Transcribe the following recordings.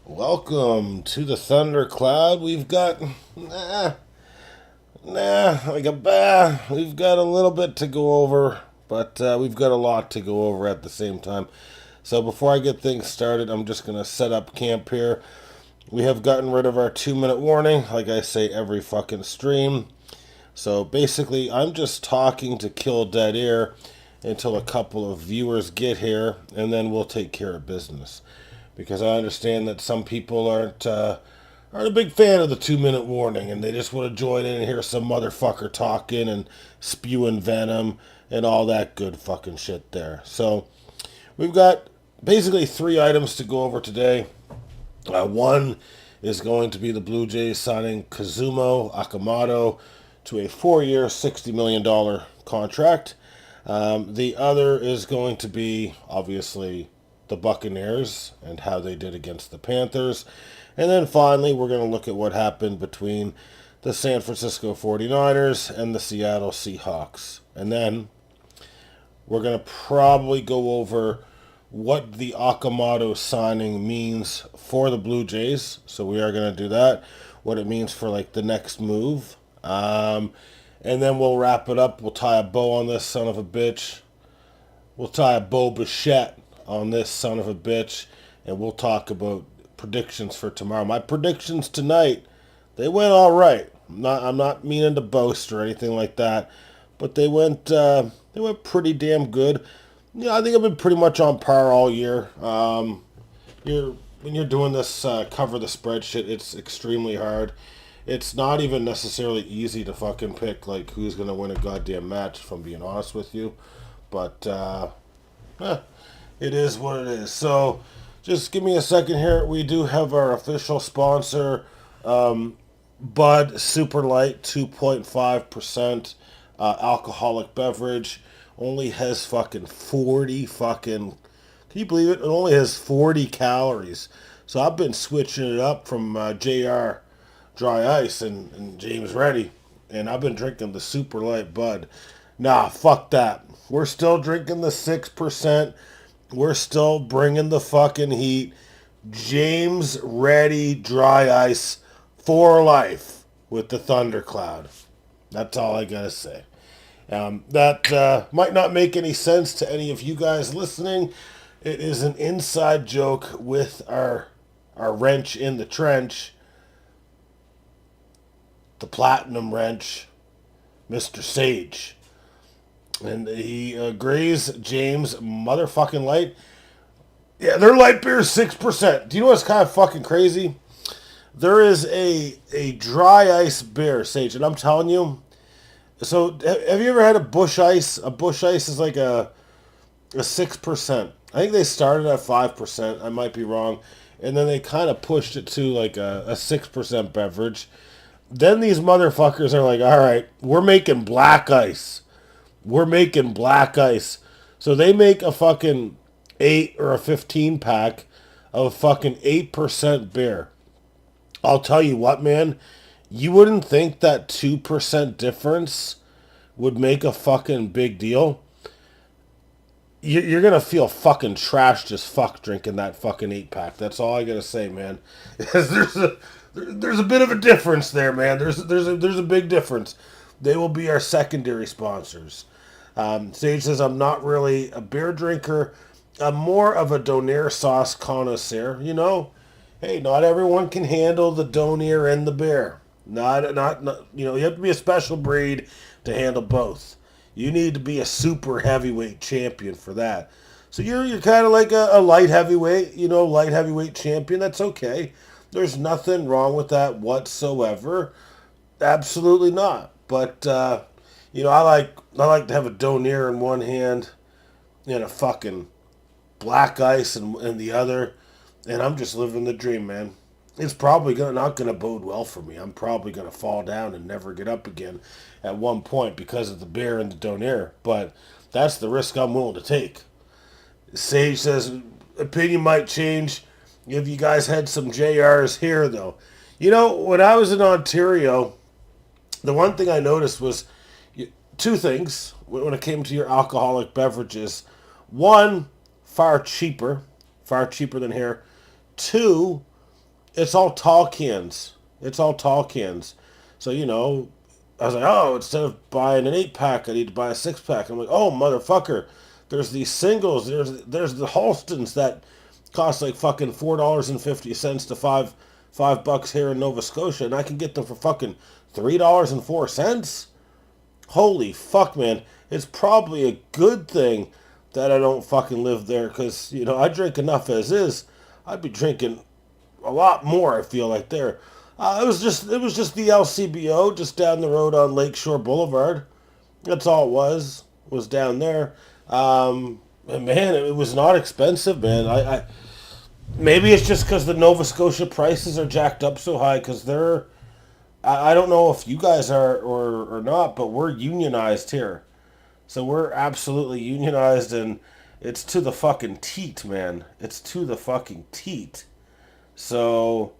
Welcome to the Thundercloud. We've got we've got a little bit to go over, but we've got a lot to go over at the same time. So before I get things started, I'm just gonna set up camp here. We have gotten rid of our 2 minute warning, like I say every fucking stream. So basically, I'm just talking to kill dead air until a couple of viewers get here, and then we'll take care of business. Because I understand that some people aren't a big fan of the 2 minute warning, and they just want to join in and hear some motherfucker talking and spewing venom and all that good fucking shit there. So we've got basically three items to go over today. One is going to be the Blue Jays signing Kazuma Okamoto to a 4 year, $60 million contract. The other is going to be, obviously, the Buccaneers and how they did against the Panthers. And then finally, we're going to look at what happened between the San Francisco 49ers and the Seattle Seahawks. And then we're going to probably go over what the Okamoto signing means for the Blue Jays. So we are going to do that. What it means for like the next move. And then we'll wrap it up. We'll tie a bow on this son of a bitch. We'll tie a bow Bichette on this son of a bitch. And we'll talk about predictions for tomorrow. My predictions tonight, they went all right. I'm not meaning to boast or anything like that, but they went pretty damn good. Yeah, I think I've been pretty much on par all year. When you're doing this cover the spread shit, it's extremely hard. It's not even necessarily easy to fucking pick like who's gonna win a goddamn match. If I'm being honest with you, but it is what it is. So just give me a second here. We do have our official sponsor, Bud Super Light, 2.5% alcoholic beverage. Only has fucking 40 fucking. Can you believe it? It only has 40 calories. So I've been switching it up from JR Dry Ice and James Ready, and I've been drinking the Super Light Bud. Nah, fuck that. We're still drinking the 6%. We're still bringing the fucking heat. James Ready Dry Ice for life with the Thundercloud. That's all I gotta say. That might not make any sense to any of you guys listening. It is an inside joke with our wrench in the trench, the platinum wrench, Mr. Sage. And he agrees, James motherfucking Light. Yeah, their light beer is 6%. Do you know what's kind of fucking crazy? There is a dry ice beer, Sage, and I'm telling you. So, have you ever had a Bush Ice? A Bush Ice is like a 6%. I think they started at 5%. I might be wrong. And then they kind of pushed it to like a 6% beverage. Then these motherfuckers are like, all right, we're making black ice. We're making black ice. So they make a fucking 8 or a 15 pack of fucking 8% beer. I'll tell you what, man. You wouldn't think that 2% difference would make a fucking big deal. You're going to feel fucking trashed as fuck drinking that fucking 8 pack. That's all I got to say, man. There's a bit of a difference there, man. There's a big difference. They will be our secondary sponsors. Sage says, I'm not really a beer drinker. I'm more of a Donair sauce connoisseur. You know, hey, not everyone can handle the Donair and the beer. Not, you know, you have to be a special breed to handle both. You need to be a super heavyweight champion for that. So you're kind of like a light heavyweight, you know, light heavyweight champion. That's okay. There's nothing wrong with that whatsoever. Absolutely not. But you know, I like to have a Donair in one hand and a fucking black ice in the other, and I'm just living the dream, man. It's probably not gonna bode well for me. I'm probably gonna fall down and never get up again at one point because of the beer and the Donair. But that's the risk I'm willing to take. Sage says opinion might change if you guys had some JRs here, though. You know, when I was in Ontario, the one thing I noticed was two things when it came to your alcoholic beverages. One, far cheaper than here. Two, It's all tall cans. It's all tall cans. So, I was like, oh, instead of buying an 8-pack, I need to buy a 6-pack. I'm like, oh, motherfucker. There's these singles. There's the Halstons that cost like fucking $4.50 to $5 here in Nova Scotia, and I can get them for fucking $3.04. Holy fuck, man. It's probably a good thing that I don't fucking live there, because, I drink enough as is. I'd be drinking a lot more, I feel like, there. It was just the LCBO just down the road on Lakeshore Boulevard. That's all it was down there. And man, it was not expensive, man. I maybe it's just because the Nova Scotia prices are jacked up so high, because they're, I don't know if you guys are or not, but we're unionized here. So we're absolutely unionized, and it's to the fucking teat, man. It's to the fucking teat. So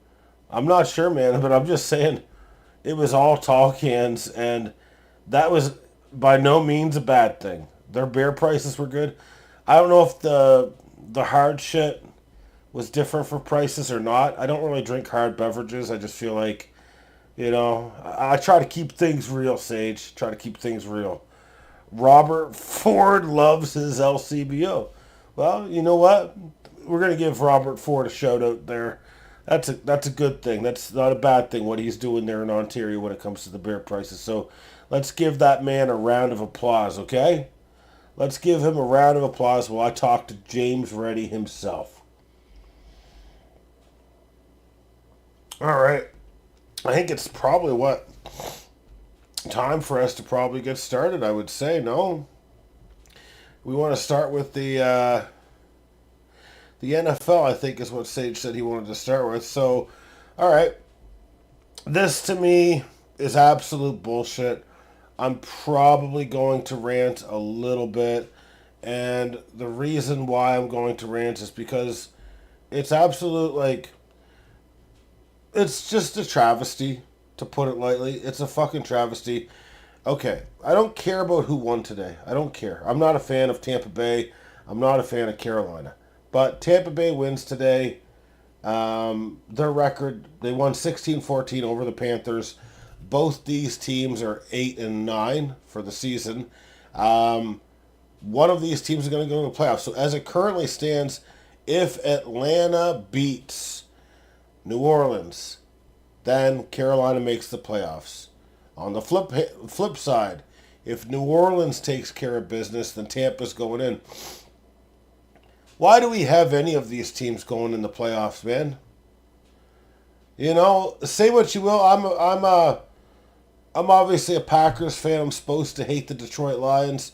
I'm not sure, man, but I'm just saying it was all tall cans, and that was by no means a bad thing. Their beer prices were good. I don't know if the hard shit was different for prices or not. I don't really drink hard beverages. I just feel like, I try to keep things real, Sage. Try to keep things real. Robert Ford loves his LCBO. Well, you know what? We're going to give Robert Ford a shout out there. That's a good thing. That's not a bad thing, what he's doing there in Ontario when it comes to the beer prices. So let's give that man a round of applause, okay? Let's give him a round of applause while I talk to James Reddy himself. All right. I think it's probably time for us to probably get started, I would say. No? We want to start with the NFL, I think, is what Sage said he wanted to start with. So, all right. This, to me, is absolute bullshit. I'm probably going to rant a little bit. And the reason why I'm going to rant is because it's absolute, it's just a travesty, to put it lightly. It's a fucking travesty. Okay, I don't care about who won today. I don't care. I'm not a fan of Tampa Bay. I'm not a fan of Carolina. But Tampa Bay wins today. Their record, they won 16-14 over the Panthers. Both these teams are 8-9 for the season. One of these teams is going to go to the playoffs. So as it currently stands, if Atlanta beats New Orleans, then Carolina makes the playoffs. On the flip side, if New Orleans takes care of business, then Tampa's going in. Why do we have any of these teams going in the playoffs, man? Say what you will. I'm obviously a Packers fan. I'm supposed to hate the Detroit Lions.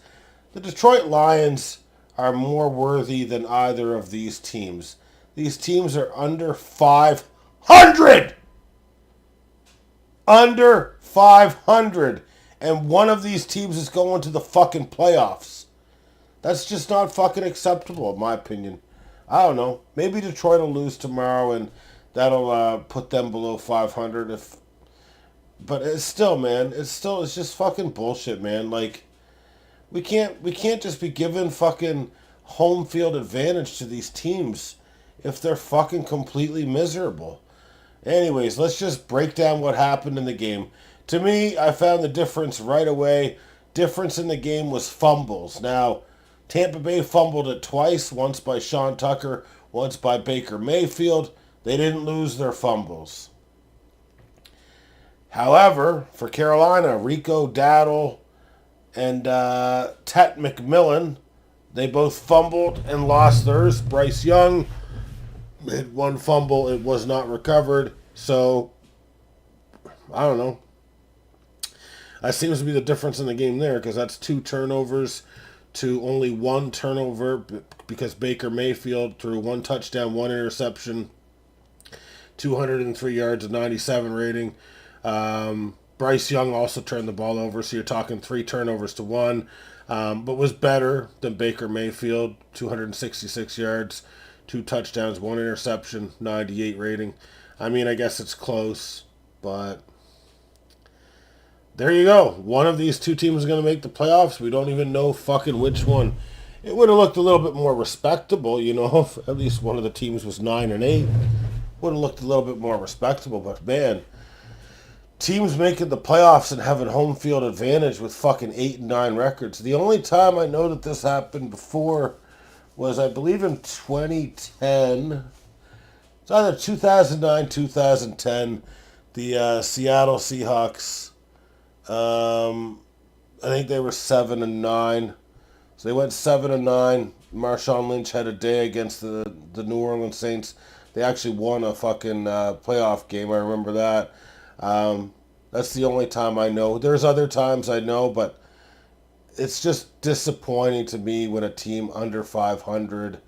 The Detroit Lions are more worthy than either of these teams. These teams are under 500! Under 500! And one of these teams is going to the fucking playoffs. That's just not fucking acceptable, in my opinion. I don't know. Maybe Detroit will lose tomorrow, and that'll put them below 500. But it's still, man. It's just fucking bullshit, man. We can't just be giving fucking home field advantage to these teams if they're fucking completely miserable. Anyways, let's just break down what happened in the game. To me, I found the difference right away. Difference in the game was fumbles. Now, Tampa Bay fumbled it twice, once by Sean Tucker, once by Baker Mayfield. They didn't lose their fumbles. However, for Carolina, Rico Dowdle and Tet McMillan, they both fumbled and lost theirs. Bryce Young had one fumble. It was not recovered. So, I don't know. That seems to be the difference in the game there, because that's 2 turnovers to only 1 turnover, because Baker Mayfield threw 1 touchdown, 1 interception, 203 yards, a 97 rating. Bryce Young also turned the ball over, so you're talking 3 turnovers to 1, but was better than Baker Mayfield, 266 yards, 2 touchdowns, 1 interception, 98 rating. I mean, I guess it's close, but there you go. One of these 2 teams is going to make the playoffs. We don't even know fucking which one. It would have looked a little bit more respectable, if at least one of the teams was 9-8. would have looked a little bit more respectable. But man, teams making the playoffs and having home field advantage with fucking 8-9 records. The only time I know that this happened before was, I believe, in 2010. It's either 2009, 2010. The Seattle Seahawks. I think they were 7-9. So they went 7-9. Marshawn Lynch had a day against the New Orleans Saints. They actually won a fucking playoff game. I remember that. That's the only time I know. There's other times I know, but it's just disappointing to me when a team under 500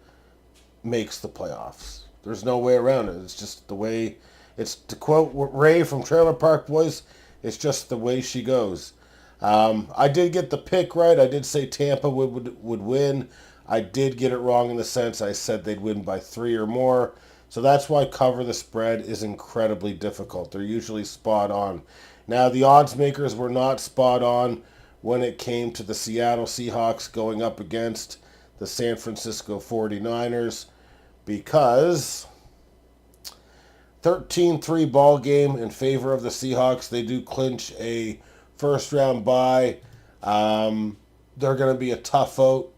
makes the playoffs. There's no way around it. It's just the way. It's, to quote Ray from Trailer Park Boys, it's just the way she goes. I did get the pick right. I did say Tampa would win. I did get it wrong in the sense I said they'd win by 3 or more. So that's why cover the spread is incredibly difficult. They're usually spot on. Now, the odds makers were not spot on when it came to the Seattle Seahawks going up against the San Francisco 49ers, because 13-3 ball game in favor of the Seahawks. They do clinch a first-round bye. They're going to be a tough out.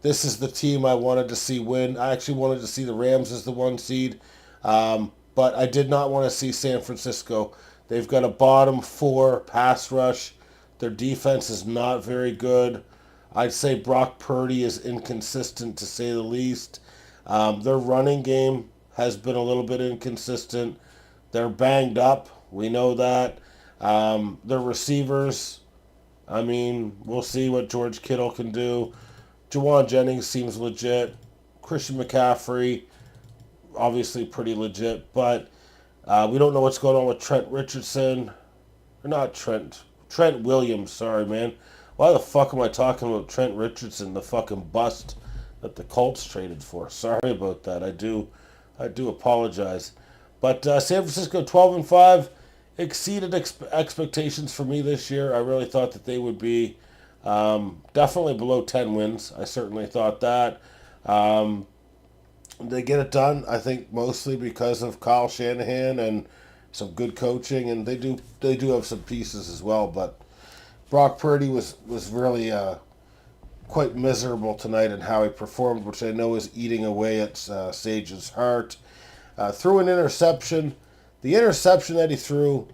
This is the team I wanted to see win. I actually wanted to see the Rams as the 1 seed, but I did not want to see San Francisco. They've got a bottom 4 pass rush. Their defense is not very good. I'd say Brock Purdy is inconsistent, to say the least. Their running game has been a little bit inconsistent. They're banged up. We know that. Their receivers, I mean, we'll see what George Kittle can do. Jawan Jennings seems legit. Christian McCaffrey, obviously pretty legit. But we don't know what's going on with Trent Richardson. Or not Trent. Trent Williams, sorry, man. Why the fuck am I talking about Trent Richardson, the fucking bust that the Colts traded for? Sorry about that. I do apologize. But San Francisco 12-5 exceeded expectations for me this year. I really thought that they would be definitely below 10 wins. I certainly thought that. They get it done, I think, mostly because of Kyle Shanahan and some good coaching, and they do have some pieces as well. But Brock Purdy was really quite miserable tonight in how he performed, which I know is eating away at Sage's heart. Threw an interception. The interception that he threw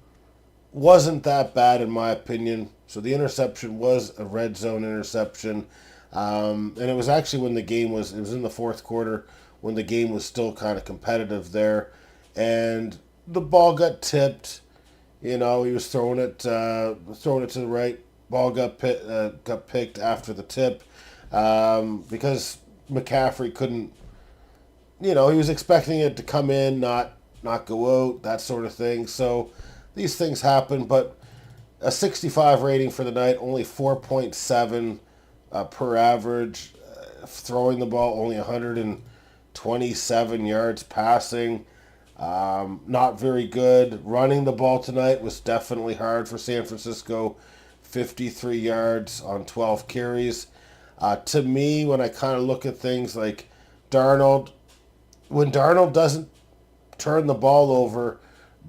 wasn't that bad, in my opinion. So the interception was a red zone interception. And it was actually when it was in the fourth quarter, when the game was still kind of competitive there. And the ball got tipped. You know, he was throwing it to the right. Ball got picked after the tip because McCaffrey couldn't. You know, he was expecting it to come in, not go out, that sort of thing. So these things happen, but a 65 rating for the night, only 4.7 per average. Throwing the ball, only 127 yards passing. Not very good. Running the ball tonight was definitely hard for San Francisco. 53 yards on 12 carries. To me, when I kind of look at things like Darnold, when Darnold doesn't turn the ball over,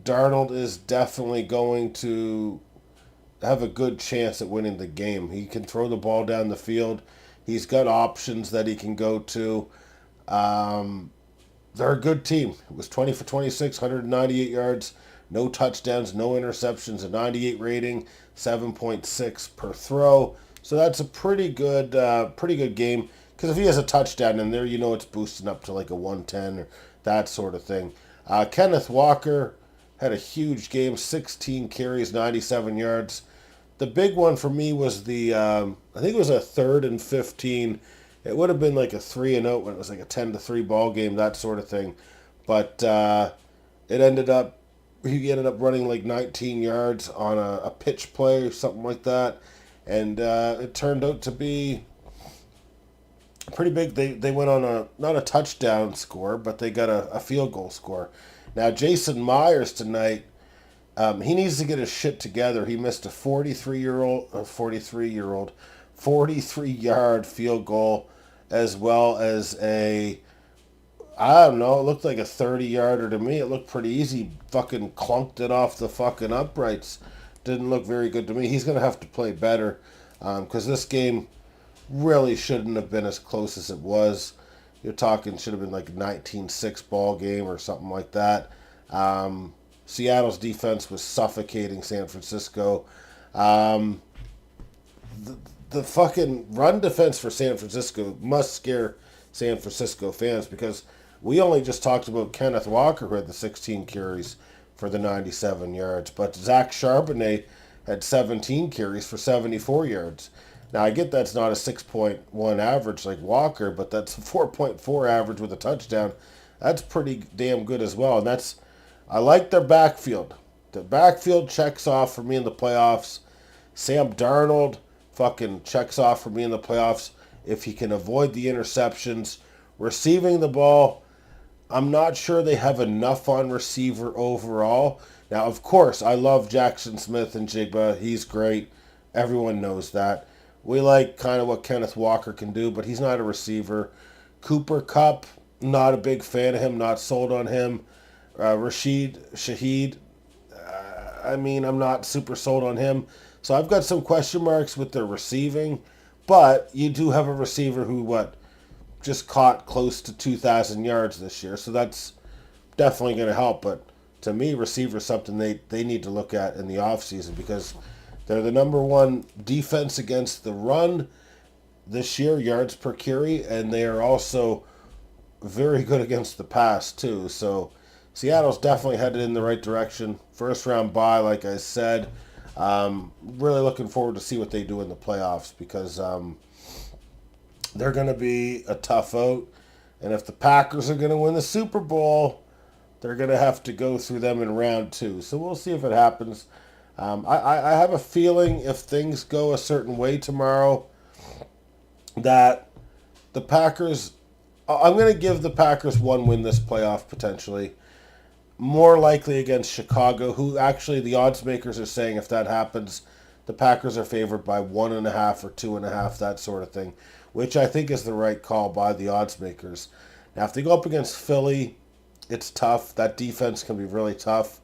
Darnold is definitely going to have a good chance at winning the game. He can throw the ball down the field. He's got options that he can go to. They're a good team. It was 20 for 26, 198 yards, no touchdowns, no interceptions, a 98 rating, 7.6 per throw. So that's a pretty good game. Because if he has a touchdown in there, you know it's boosting up to like a 110 or that sort of thing. Kenneth Walker had a huge game, 16 carries, 97 yards. The big one for me was I think it was a 3rd and 15. It would have been like a 3-0 when it was like a 10-3 ball game, that sort of thing. But he ended up running like 19 yards on a pitch play or something like that. And it turned out to be pretty big. They went on not a touchdown score, but they got a field goal score. Now, Jason Myers tonight, he needs to get his shit together. He missed a 43-yard field goal, as well as I don't know. It looked like a 30-yarder to me. It looked pretty easy. Fucking clunked it off the fucking uprights. Didn't look very good to me. He's going to have to play better because this game really shouldn't have been as close as it was. You're talking should have been like a 19-6 ball game or something like that. Seattle's defense was suffocating San Francisco. Um, the fucking run defense for San Francisco must scare San Francisco fans because we only just talked about Kenneth Walker who had the 16 carries for the 97 yards, but Zach Charbonnet had 17 carries for 74 yards. Now I get that's not a 6.1 average like Walker, but that's a 4.4 average with a touchdown. That's pretty damn good as well, and that's I like their backfield. The backfield checks off for me in the playoffs. Sam Darnold fucking checks off for me in the playoffs if he can avoid the interceptions. Receiving the ball, I'm not sure they have enough on receiver overall. Now, of course, I love Jackson Smith and Jigba. He's great. Everyone knows that. We like kind of what Kenneth Walker can do, but he's not a receiver. Cooper Kupp, not a big fan of him, not sold on him. Rashid Shaheed, I mean, I'm not super sold on him. So I've got some question marks with their receiving, but you do have a receiver who, just caught close to 2,000 yards this year. So that's definitely going to help. But to me, receivers something they need to look at in the offseason because they're the number one defense against the run this year, yards per carry, and they are also very good against the pass, too. So Seattle's definitely headed in the right direction. First round bye, like I said. Really looking forward to see what they do in the playoffs because they're going to be a tough out. And if the Packers are going to win the Super Bowl, they're going to have to go through them in round two. So we'll see if it happens. I have a feeling if things go a certain way tomorrow that the Packers, I'm going to give the Packers one win this playoff potentially. More likely against Chicago, who actually the odds makers are saying if that happens, the Packers are favored by 1.5 or 2.5, that sort of thing, which I think is the right call by the odds makers. Now, if they go up against Philly, it's tough. That defense can be really tough.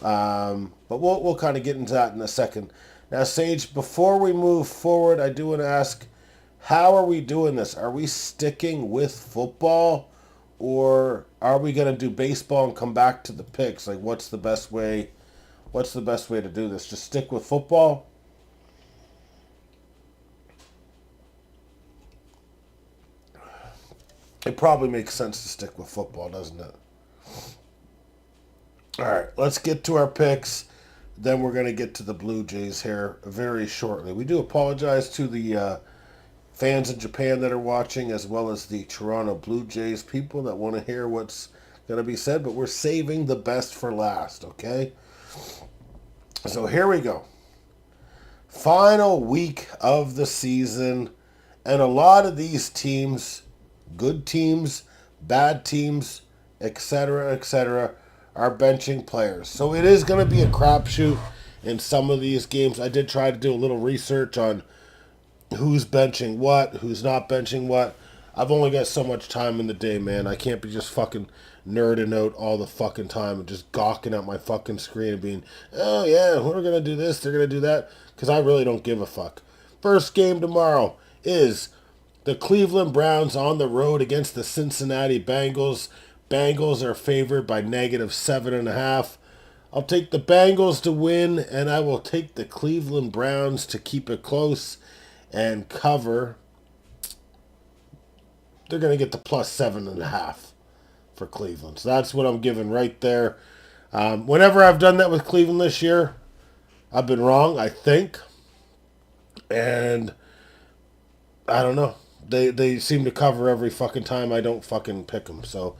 But we'll kind of get into that in a second. Now, Sage, before we move forward, I do want to ask, how are we doing this? Are we sticking with football? Or are we going to do baseball and come back to the picks? Like, what's the best way? What's the best way to do this? Just stick with football? It probably makes sense to stick with football, doesn't it? All right, let's get to our picks. Then we're going to get to the Blue Jays here very shortly. We do apologize to the fans in Japan that are watching, as well as the Toronto Blue Jays people that want to hear what's going to be said, but we're saving the best for last, okay? So here we go. Final week of the season, and a lot of these teams, good teams, bad teams, etc., are benching players. So it is going to be a crapshoot in some of these games. I did try to do a little research on who's benching what, who's not benching what. I've only got so much time in the day, man. I can't be just fucking nerding out all the fucking time and just gawking at my fucking screen and being, oh yeah, we're going to do this, they're going to do that, because I really don't give a fuck. First game tomorrow is the Cleveland Browns on the road against the Cincinnati Bengals. Bengals are favored by -7.5. I'll take the Bengals to win, and I will take the Cleveland Browns to keep it close and cover. They're going to get the +7.5 for Cleveland. So that's what I'm giving right there. Whenever I've done that with Cleveland this year, I've been wrong, I think. And I don't know. They seem to cover every fucking time I don't fucking pick them. So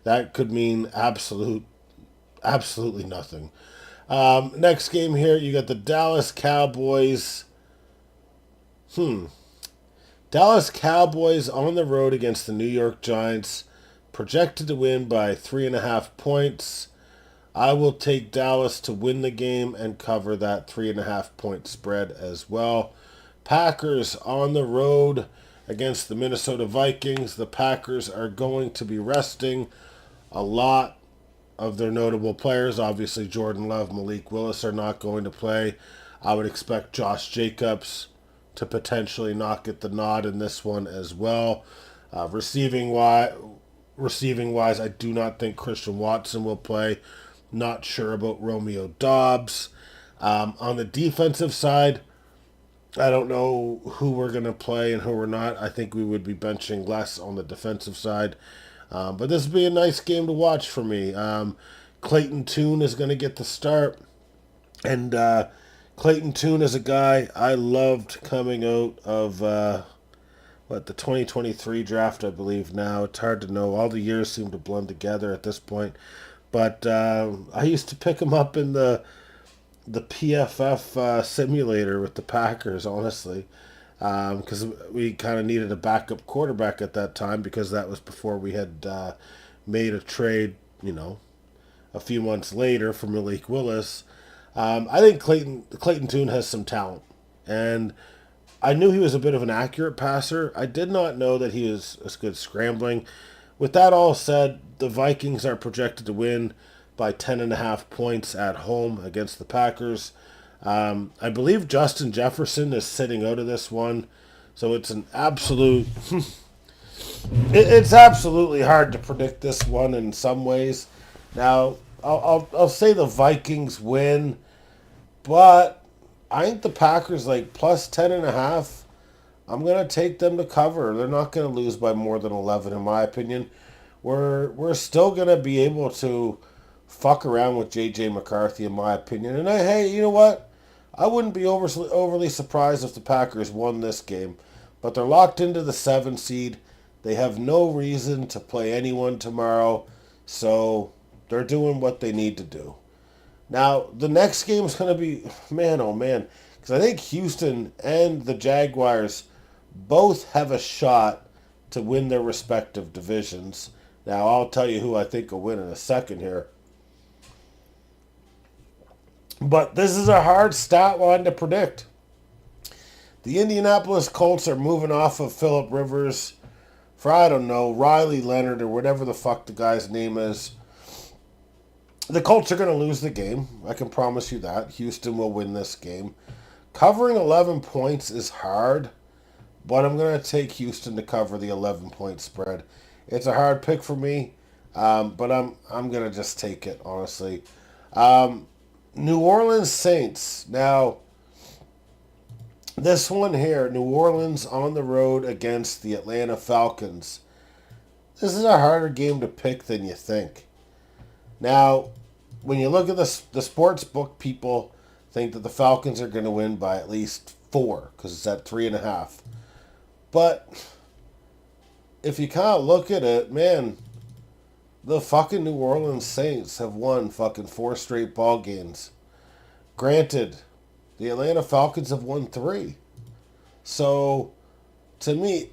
that could mean absolutely nothing. Next game here, you got the Dallas Cowboys. Dallas Cowboys on the road against the New York Giants, projected to win by 3.5 points. I will take Dallas to win the game and cover that 3.5 point spread as well. Packers on the road against the Minnesota Vikings. The Packers are going to be resting a lot of their notable players. Obviously, Jordan Love, Malik Willis are not going to play. I would expect Josh Jacobs to potentially not get the nod in this one as well. Receiving wise, I do not think Christian Watson will play. Not sure about Romeo Doubs. On the defensive side, I don't know who we're going to play and who we're not. I think we would be benching less on the defensive side. But this would be a nice game to watch for me. Clayton Tune is going to get the start. And Clayton Tune is a guy I loved coming out of, the 2023 draft, I believe now. It's hard to know. All the years seem to blend together at this point. But I used to pick him up in the PFF simulator with the Packers, honestly, because we kind of needed a backup quarterback at that time because that was before we had made a trade, a few months later for Malik Willis. I think Clayton Tune has some talent, and I knew he was a bit of an accurate passer. I did not know that he was as good scrambling. With that all said, the Vikings are projected to win by 10.5 points at home against the Packers. I believe Justin Jefferson is sitting out of this one, so it's an absolute. It's absolutely hard to predict this one in some ways. Now, I'll say the Vikings win, but I think the Packers plus 10.5. I'm gonna take them to cover. They're not gonna lose by more than 11, in my opinion. We're still gonna be able to fuck around with J.J. McCarthy, in my opinion. And hey, you know what? I wouldn't be overly surprised if the Packers won this game. But they're locked into the 7 seed. They have no reason to play anyone tomorrow. So they're doing what they need to do. Now, the next game is going to be, man, oh man. Because I think Houston and the Jaguars both have a shot to win their respective divisions. Now, I'll tell you who I think will win in a second here. But this is a hard stat line to predict. The Indianapolis Colts are moving off of Phillip Rivers for, I don't know, Riley Leonard or whatever the fuck the guy's name is. The Colts are going to lose the game. I can promise you that. Houston will win this game. Covering 11 points is hard, but I'm going to take Houston to cover the 11-point spread. It's a hard pick for me, but I'm going to just take it, honestly. New Orleans Saints. Now, this one here, New Orleans on the road against the Atlanta Falcons. This is a harder game to pick than you think. Now, when you look at the sports book, people think that the Falcons are going to win by at least 4 because it's at 3.5. But if you kind of look at it, man, the fucking New Orleans Saints have won fucking 4 straight ball games. Granted, the Atlanta Falcons have won 3. So, to me,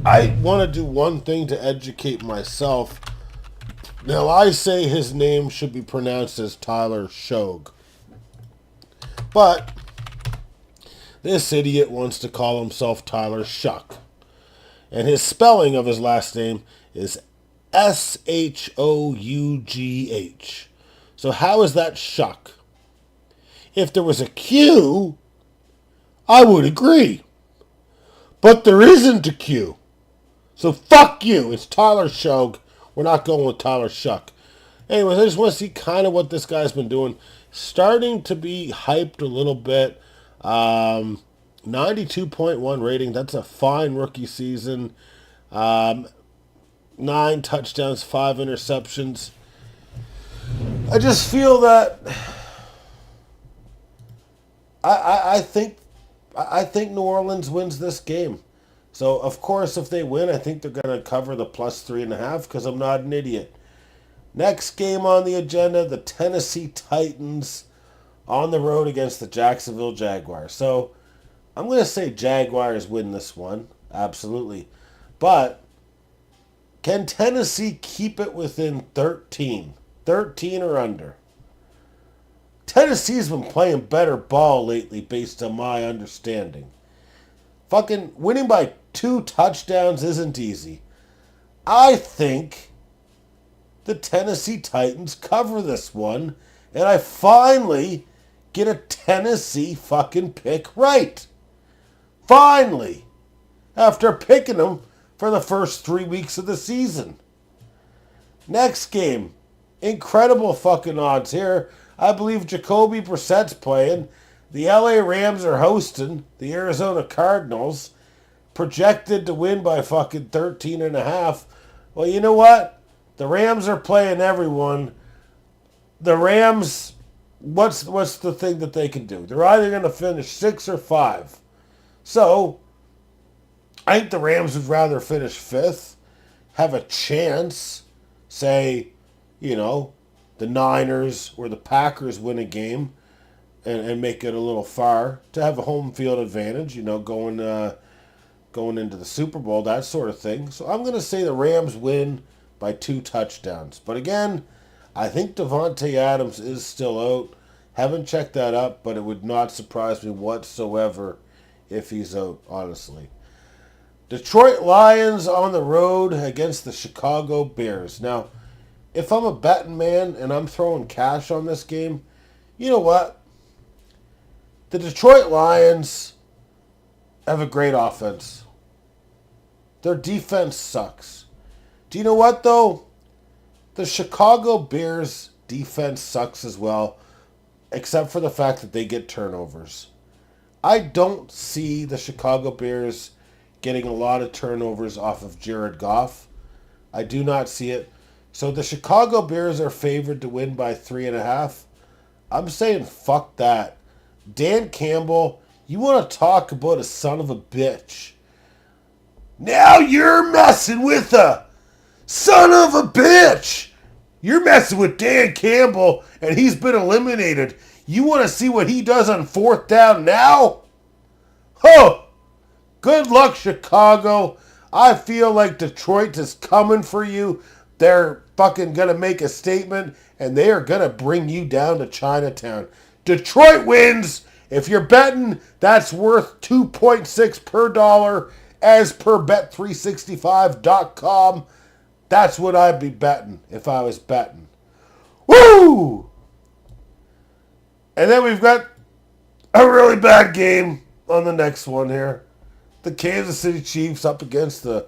I want to do one thing to educate myself. Now, I say his name should be pronounced as Tyler Shog. But this idiot wants to call himself Tyler Shuck. And his spelling of his last name is Shough. So how is that Shuck? If there was a Q, I would agree. But there isn't a Q. So fuck you. It's Tyler Shog. We're not going with Tyler Shuck. Anyways, I just want to see kind of what this guy's been doing. Starting to be hyped a little bit. 92.1 rating. That's a fine rookie season. 9 touchdowns, 5 interceptions. I just feel that I think New Orleans wins this game. So, of course, if they win, I think they're going to cover the plus 3.5 because I'm not an idiot. Next game on the agenda, the Tennessee Titans on the road against the Jacksonville Jaguars. So, I'm going to say Jaguars win this one. Absolutely. But can Tennessee keep it within 13? 13 or under? Tennessee's been playing better ball lately based on my understanding. Fucking winning by 2 touchdowns isn't easy. I think the Tennessee Titans cover this one, and I finally get a Tennessee fucking pick right. Finally! After picking them for the first 3 weeks of the season. Next game. Incredible fucking odds here. I believe Jacoby Brissett's playing. The LA Rams are hosting the Arizona Cardinals. Projected to win by fucking 13.5. Well, you know what? The Rams are playing everyone. The Rams, what's the thing that they can do? They're either going to finish 6 or 5. So, I think the Rams would rather finish 5th, have a chance, say, the Niners or the Packers win a game and make it a little far, to have a home field advantage, going into the Super Bowl, that sort of thing. So I'm going to say the Rams win by 2 touchdowns. But again, I think Devontae Adams is still out. Haven't checked that up, but it would not surprise me whatsoever if he's out, honestly. Detroit Lions on the road against the Chicago Bears. Now, if I'm a betting man and I'm throwing cash on this game, you know what? The Detroit Lions have a great offense. Their defense sucks. Do you know what, though? The Chicago Bears defense sucks as well, except for the fact that they get turnovers. I don't see the Chicago Bears getting a lot of turnovers off of Jared Goff. I do not see it. So the Chicago Bears are favored to win by 3.5. I'm saying fuck that. Dan Campbell, you want to talk about a son of a bitch. Now you're messing with a son of a bitch. You're messing with Dan Campbell, and he's been eliminated. You want to see what he does on 4th down now? Huh. Good luck, Chicago. I feel like Detroit is coming for you. They're fucking going to make a statement, and they are going to bring you down to Chinatown. Detroit wins. If you're betting, that's worth 2.6 per dollar as per bet365.com. That's what I'd be betting if I was betting. Woo! And then we've got a really bad game on the next one here. The Kansas City Chiefs up against the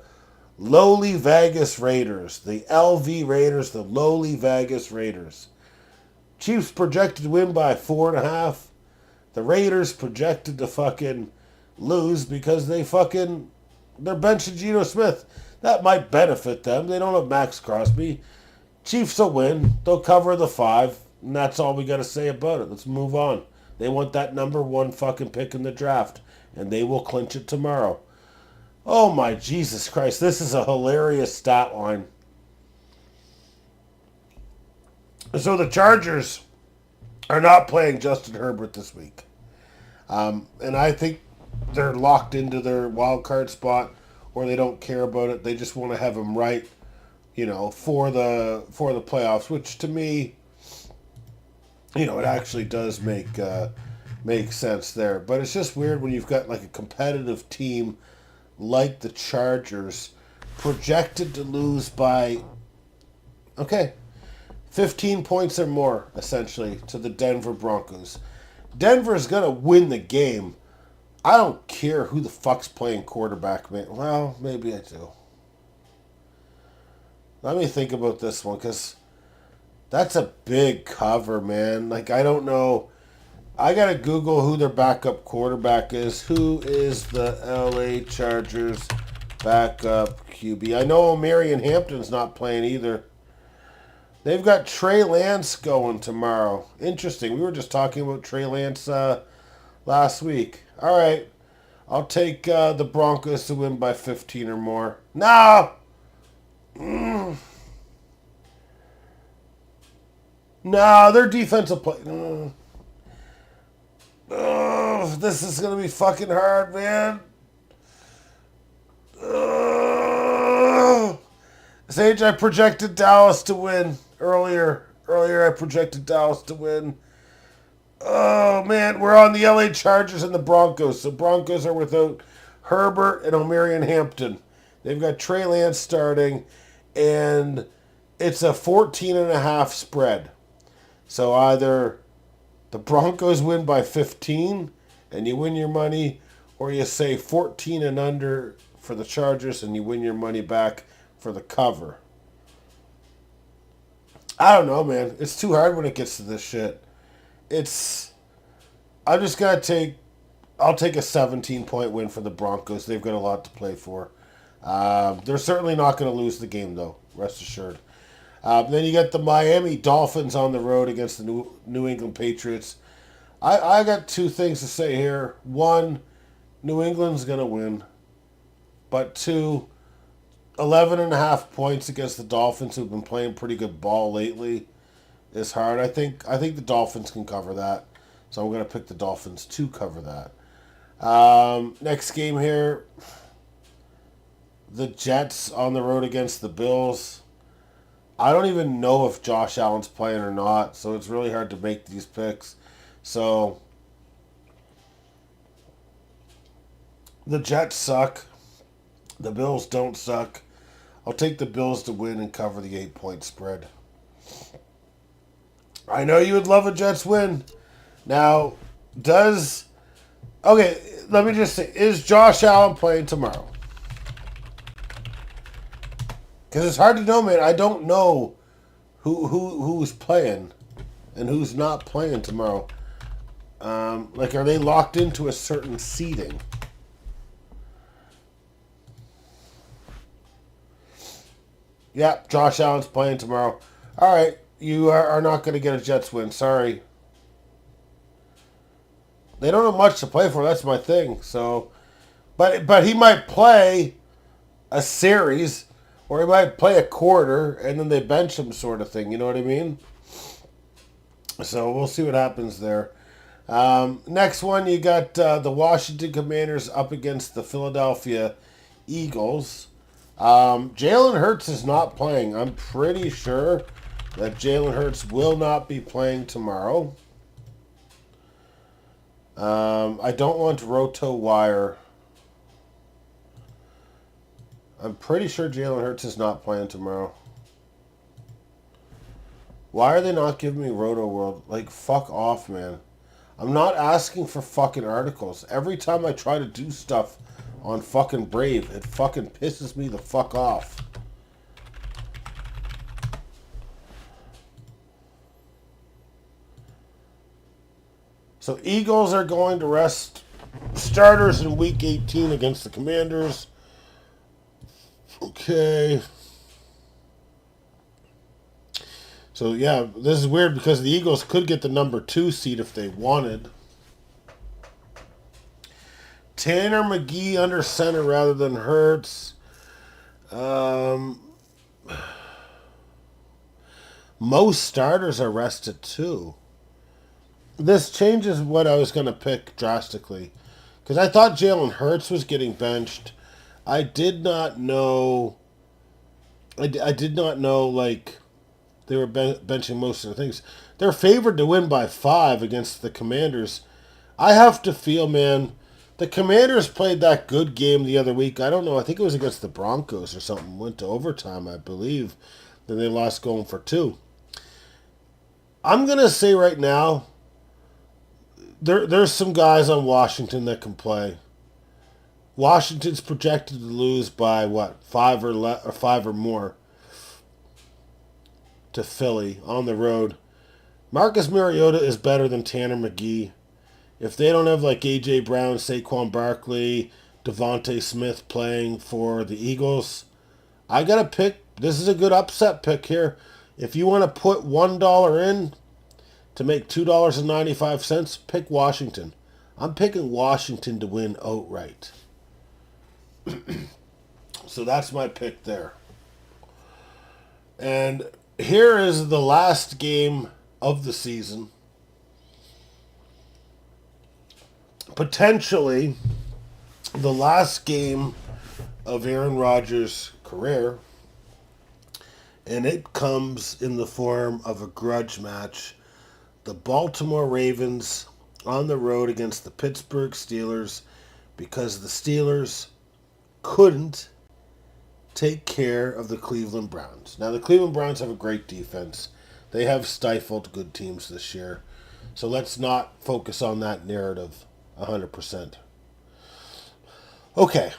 lowly Vegas Raiders. The LV Raiders, the lowly Vegas Raiders. Chiefs projected to win by 4.5. The Raiders projected to fucking lose because they're benching Geno Smith. That might benefit them. They don't have Max Crosby. Chiefs will win. They'll cover the 5. And that's all we got to say about it. Let's move on. They want that number 1 fucking pick in the draft. And they will clinch it tomorrow. Oh my Jesus Christ. This is a hilarious stat line. So the Chargers are not playing Justin Herbert this week. And I think they're locked into their wild card spot, or they don't care about it. They just want to have him right, for the playoffs, which to me, it actually does make sense there. But it's just weird when you've got like a competitive team like the Chargers projected to lose by 15 points or more, essentially, to the Denver Broncos. Denver's going to win the game. I don't care who the fuck's playing quarterback, man. Well, maybe I do. Let me think about this one, because that's a big cover, man. Like, I don't know. I got to Google who their backup quarterback is. Who is the LA Chargers backup QB? I know Marion Hampton's not playing either. They've got Trey Lance going tomorrow. Interesting. We were just talking about Trey Lance last week. All right. I'll take the Broncos to win by 15 or more. No! No, their defensive play. Oh, this is going to be fucking hard, man. Sage, I projected Dallas to win earlier. I projected Dallas to win. Oh, man, we're on the LA Chargers and the Broncos. So Broncos are without Herbert and O'Marion Hampton. They've got Trey Lance starting, and it's a 14.5 spread. So either the Broncos win by 15 and you win your money, or you say 14 and under for the Chargers and you win your money back for the cover. I don't know, man. It's too hard when it gets to this shit. I'm just going to I'll take a 17-point win for the Broncos. They've got a lot to play for. They're certainly not going to lose the game, though. Rest assured. Then you got the Miami Dolphins on the road against the New England Patriots. I got two things to say here. One, New England's going to win. But two, 11.5 points against the Dolphins, who've been playing pretty good ball lately, is hard. I think the Dolphins can cover that. So I'm going to pick the Dolphins to cover that. Next game here, the Jets on the road against the Bills. I don't even know if Josh Allen's playing or not, so it's really hard to make these picks. So the Jets suck. The Bills don't suck. I'll take the Bills to win and cover the 8-point spread. I know you would love a Jets win. Now, okay, let me just say, is Josh Allen playing tomorrow? Because it's hard to know, man. I don't know who's playing and who's not playing tomorrow. Are they locked into a certain seating? Yeah, Josh Allen's playing tomorrow. All right, you are not going to get a Jets win. Sorry. They don't have much to play for. That's my thing. So, but he might play a series, or he might play a quarter, and then they bench him, sort of thing. You know what I mean? So we'll see what happens there. Next one, you got the Washington Commanders up against the Philadelphia Eagles. Jalen Hurts is not playing. I'm pretty sure that Jalen Hurts will not be playing tomorrow. I don't want RotoWire. I'm pretty sure Jalen Hurts is not playing tomorrow. Why are they not giving me Roto World? Like, fuck off, man. I'm not asking for fucking articles. Every time I try to do stuff on fucking Brave, it fucking pisses me the fuck off. So Eagles are going to rest starters in Week 18 against the Commanders. Okay. So, yeah, this is weird because the Eagles could get the number 2 seed if they wanted. Tanner McGee under center rather than Hurts. Most starters are rested too. This changes what I was going to pick drastically. Because I thought Jalen Hurts was getting benched. I did not know... I did not know, like, they were benching most of the things. They're favored to win by 5 against the Commanders. I have to feel, man, the Commanders played that good game the other week. I don't know. I think it was against the Broncos or something. Went to overtime, I believe. Then they lost going for 2. I'm going to say right now, there's some guys on Washington that can play. Washington's projected to lose by, 5 or more to Philly on the road. Marcus Mariota is better than Tanner McGee. If they don't have like A.J. Brown, Saquon Barkley, Devontae Smith playing for the Eagles, I got to pick. This is a good upset pick here. If you want to put $1 in to make $2.95, pick Washington. I'm picking Washington to win outright. So that's my pick there. And here is the last game of the season. Potentially the last game of Aaron Rodgers' career. And it comes in the form of a grudge match. The Baltimore Ravens on the road against the Pittsburgh Steelers. because the Steelers couldn't take care of the Cleveland Browns. Now, the Cleveland Browns have a great defense. They have stifled good teams this year. So let's not focus on that narrative 100%. Okay.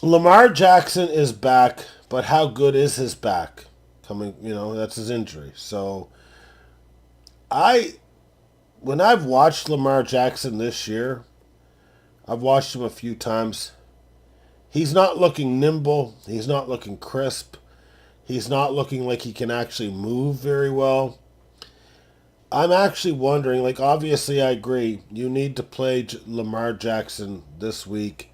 Lamar Jackson is back, but how good is his back? That's his injury. So when I've watched Lamar Jackson this year, I've watched him a few times. He's not looking nimble. He's not looking crisp. He's not looking like he can actually move very well. I'm actually wondering, obviously I agree, you need to play Lamar Jackson this week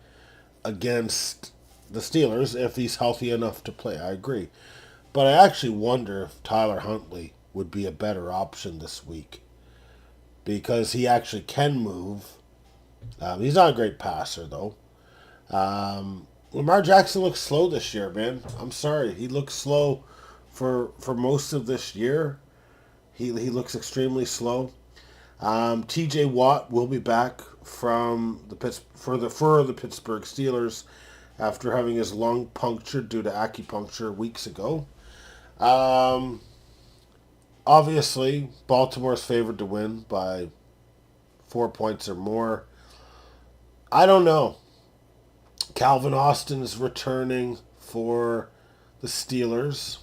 against the Steelers if he's healthy enough to play. I agree. But I actually wonder if Tyler Huntley would be a better option this week because he actually can move. He's not a great passer, though. Lamar Jackson looks slow this year, man. I'm sorry. He looks slow for most of this year. He looks extremely slow. T.J. Watt will be back from the Pittsburgh Steelers after having his lung punctured due to acupuncture weeks ago. Obviously, Baltimore's favored to win by 4 points or more. I don't know. Calvin Austin is returning for the Steelers.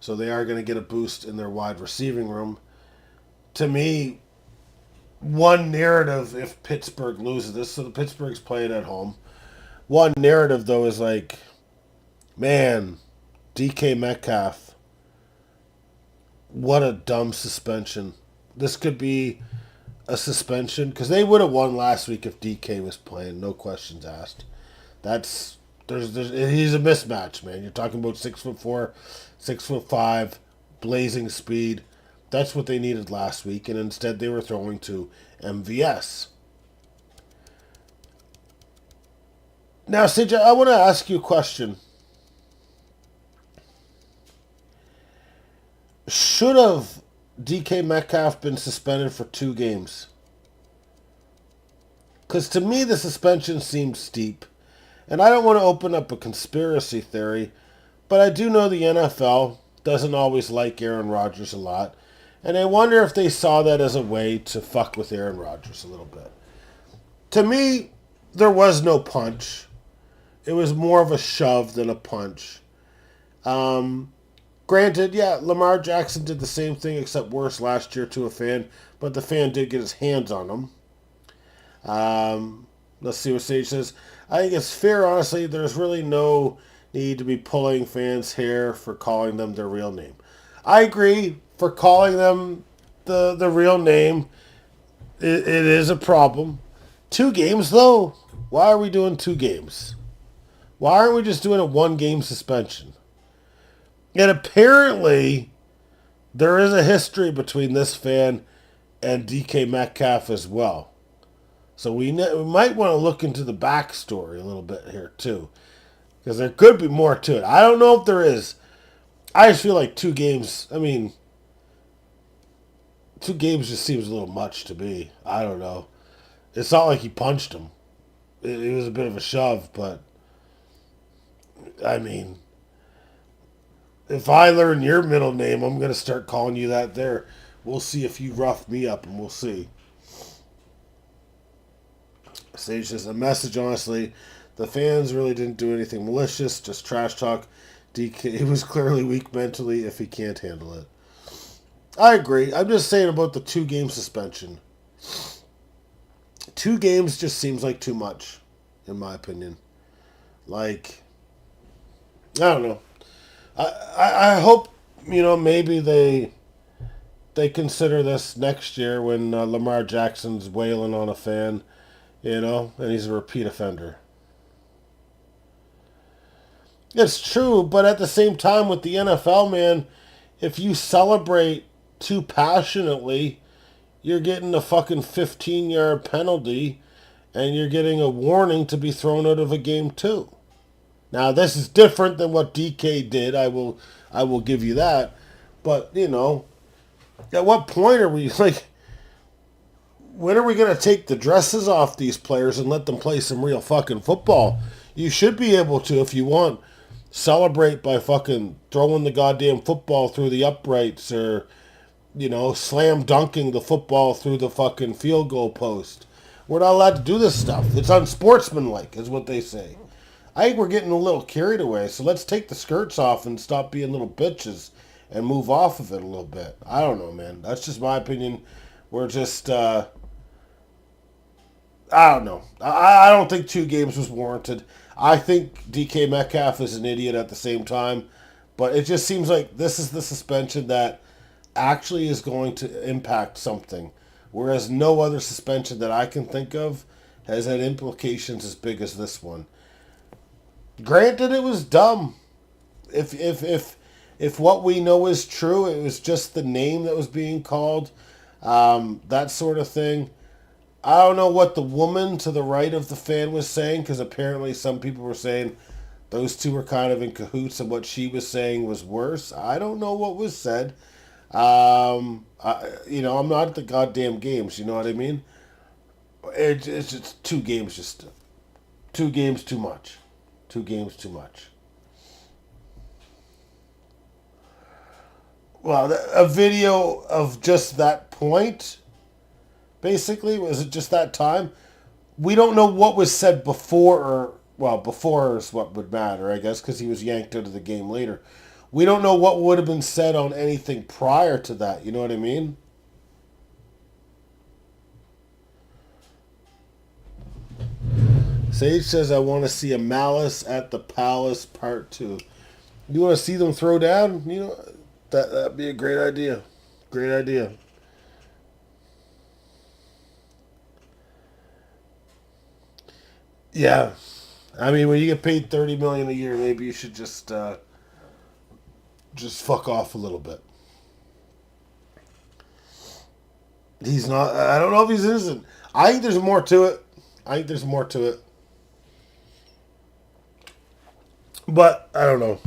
So they are going to get a boost in their wide receiving room. To me, one narrative if Pittsburgh loses this, so the Pittsburgh's playing at home. One narrative, though, is man, DK Metcalf, what a dumb suspension. This could be a suspension because they would have won last week if DK was playing, no questions asked. He's a mismatch, man. You're talking about 6'4", 6'5", blazing speed. That's what they needed last week, and instead they were throwing to MVS. Now, CJ, I want to ask you a question. Should have DK Metcalf been suspended for 2 games? Because to me, the suspension seems steep. And I don't want to open up a conspiracy theory, but I do know the NFL doesn't always like Aaron Rodgers a lot. And I wonder if they saw that as a way to fuck with Aaron Rodgers a little bit. To me, there was no punch. It was more of a shove than a punch. Granted, yeah, Lamar Jackson did the same thing except worse last year to a fan, but the fan did get his hands on him. Let's see what Sage says. I think it's fair, honestly. There's really no need to be pulling fans' hair for calling them their real name. I agree. For calling them the real name, it is a problem. 2 games, though? Why are we doing 2 games? Why aren't we just doing a 1-game suspension? And apparently, there is a history between this fan and DK Metcalf as well. So we might want to look into the backstory a little bit here, too. Because there could be more to it. I don't know if there is. I just feel like 2 games, 2 games just seems a little much to me. I don't know. It's not like he punched him. It was a bit of a shove, but, if I learn your middle name, I'm going to start calling you that there. We'll see if you rough me up, and we'll see. Sage says, a message, honestly. The fans really didn't do anything malicious, just trash talk. DK was clearly weak mentally if he can't handle it. I agree. I'm just saying about the 2-game suspension. 2 games just seems like too much, in my opinion. I don't know. I hope, maybe they consider this next year when Lamar Jackson's wailing on a fan, and he's a repeat offender. It's true, but at the same time with the NFL, man, if you celebrate too passionately, you're getting a fucking 15-yard penalty, and you're getting a warning to be thrown out of a game too. Now, this is different than what DK did. I will give you that. But, at what point are we, when are we going to take the dresses off these players and let them play some real fucking football? You should be able to, if you want, celebrate by fucking throwing the goddamn football through the uprights or, slam dunking the football through the fucking field goal post. We're not allowed to do this stuff. It's unsportsmanlike, is what they say. I think we're getting a little carried away, so let's take the skirts off and stop being little bitches and move off of it a little bit. I don't know, man. That's just my opinion. We're just, I don't know. I don't think 2 games was warranted. I think DK Metcalf is an idiot at the same time, but it just seems like this is the suspension that actually is going to impact something, whereas no other suspension that I can think of has had implications as big as this one. Granted, it was dumb. If what we know is true, it was just the name that was being called, that sort of thing. I don't know what the woman to the right of the fan was saying, because apparently some people were saying those two were kind of in cahoots, and what she was saying was worse. I don't know what was said. I'm not at the goddamn games. You know what I mean? It's just 2 games. Just 2 games too much. 2 games too much. Well, a video of just that point. Basically, was it just that time? We don't know what was said before, before is what would matter, I guess, because he was yanked out of the game later. We don't know what would have been said on anything prior to that, you know what I mean? Sage says, I want to see a Malice at the Palace Part 2. You want to see them throw down? That'd be a great idea. Great idea. Yeah. I mean, when you get paid $30 million a year, maybe you should just fuck off a little bit. He's not. I don't know if he's innocent. I think there's more to it. But I don't know.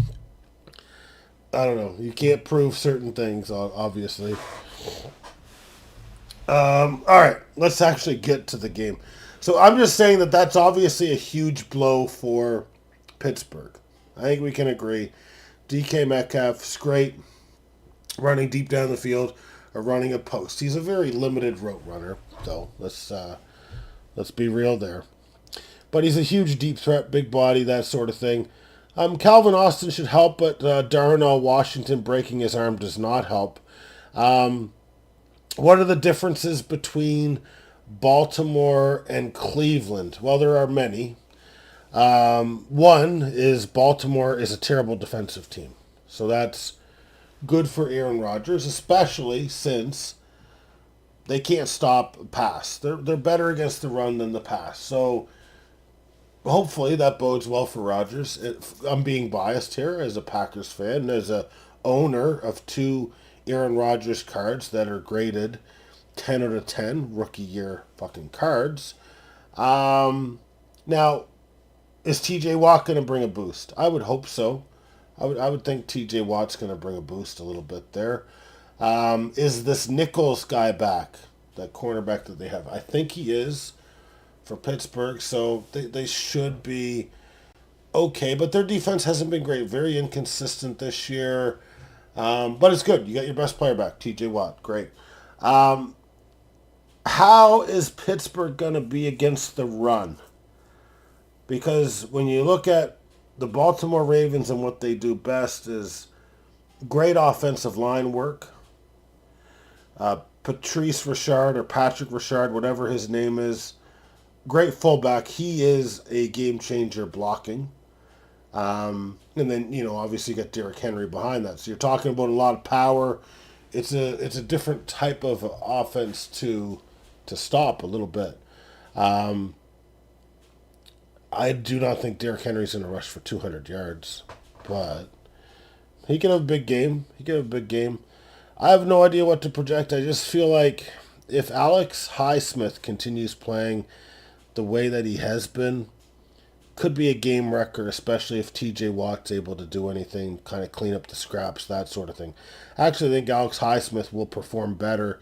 You can't prove certain things, obviously. All right. Let's actually get to the game. So I'm just saying that that's obviously a huge blow for Pittsburgh. I think we can agree. DK Metcalf's great, running deep down the field or running a post. He's a very limited route runner, though. Let's be real there. But he's a huge deep threat, big body, that sort of thing. Calvin Austin should help, but Darnell Washington breaking his arm does not help. What are the differences between Baltimore and Cleveland? Well, there are many. One is Baltimore is a terrible defensive team. So that's good for Aaron Rodgers, especially since they can't stop a pass. They're better against the run than the pass. So hopefully that bodes well for Rodgers. I'm being biased here as a Packers fan, as a owner of 2 Aaron Rodgers cards that are graded 10 out of 10 rookie year fucking cards. Now, is TJ Watt going to bring a boost? I would hope so. I would think TJ Watt's going to bring a boost a little bit there. Is this Nichols guy back? That cornerback that they have? I think he is for Pittsburgh, so they should be okay. But their defense hasn't been great. Very inconsistent this year. But it's good. You got your best player back, TJ Watt. Great. How is Pittsburgh going to be against the run? Because when you look at the Baltimore Ravens and what they do best is great offensive line work. Patrice Richard or Patrick Richard, whatever his name is, great fullback. He is a game changer blocking. And then, obviously you got Derrick Henry behind that. So you're talking about a lot of power. It's a different type of offense to stop a little bit. I do not think Derrick Henry's going to rush for 200 yards, but he can have a big game. I have no idea what to project. I just feel like if Alex Highsmith continues playing the way that he has been, could be a game wrecker, especially if TJ Watt's able to do anything, kind of clean up the scraps, that sort of thing. I actually think Alex Highsmith will perform better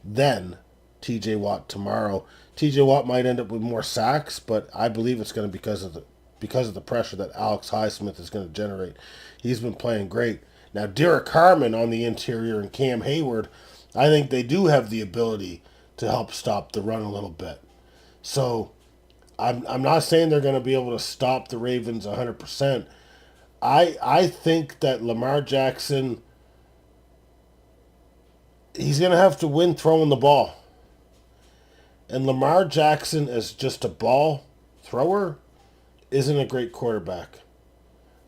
then TJ Watt tomorrow. TJ Watt might end up with more sacks, but I believe it's going to be because of the pressure that Alex Highsmith is going to generate. He's been playing great. Now, Derek Harmon on the interior and Cam Hayward, I think they do have the ability to help stop the run a little bit. So, I'm not saying they're going to be able to stop the Ravens 100%. I think that Lamar Jackson, he's going to have to win throwing the ball. And Lamar Jackson as just a ball thrower isn't a great quarterback.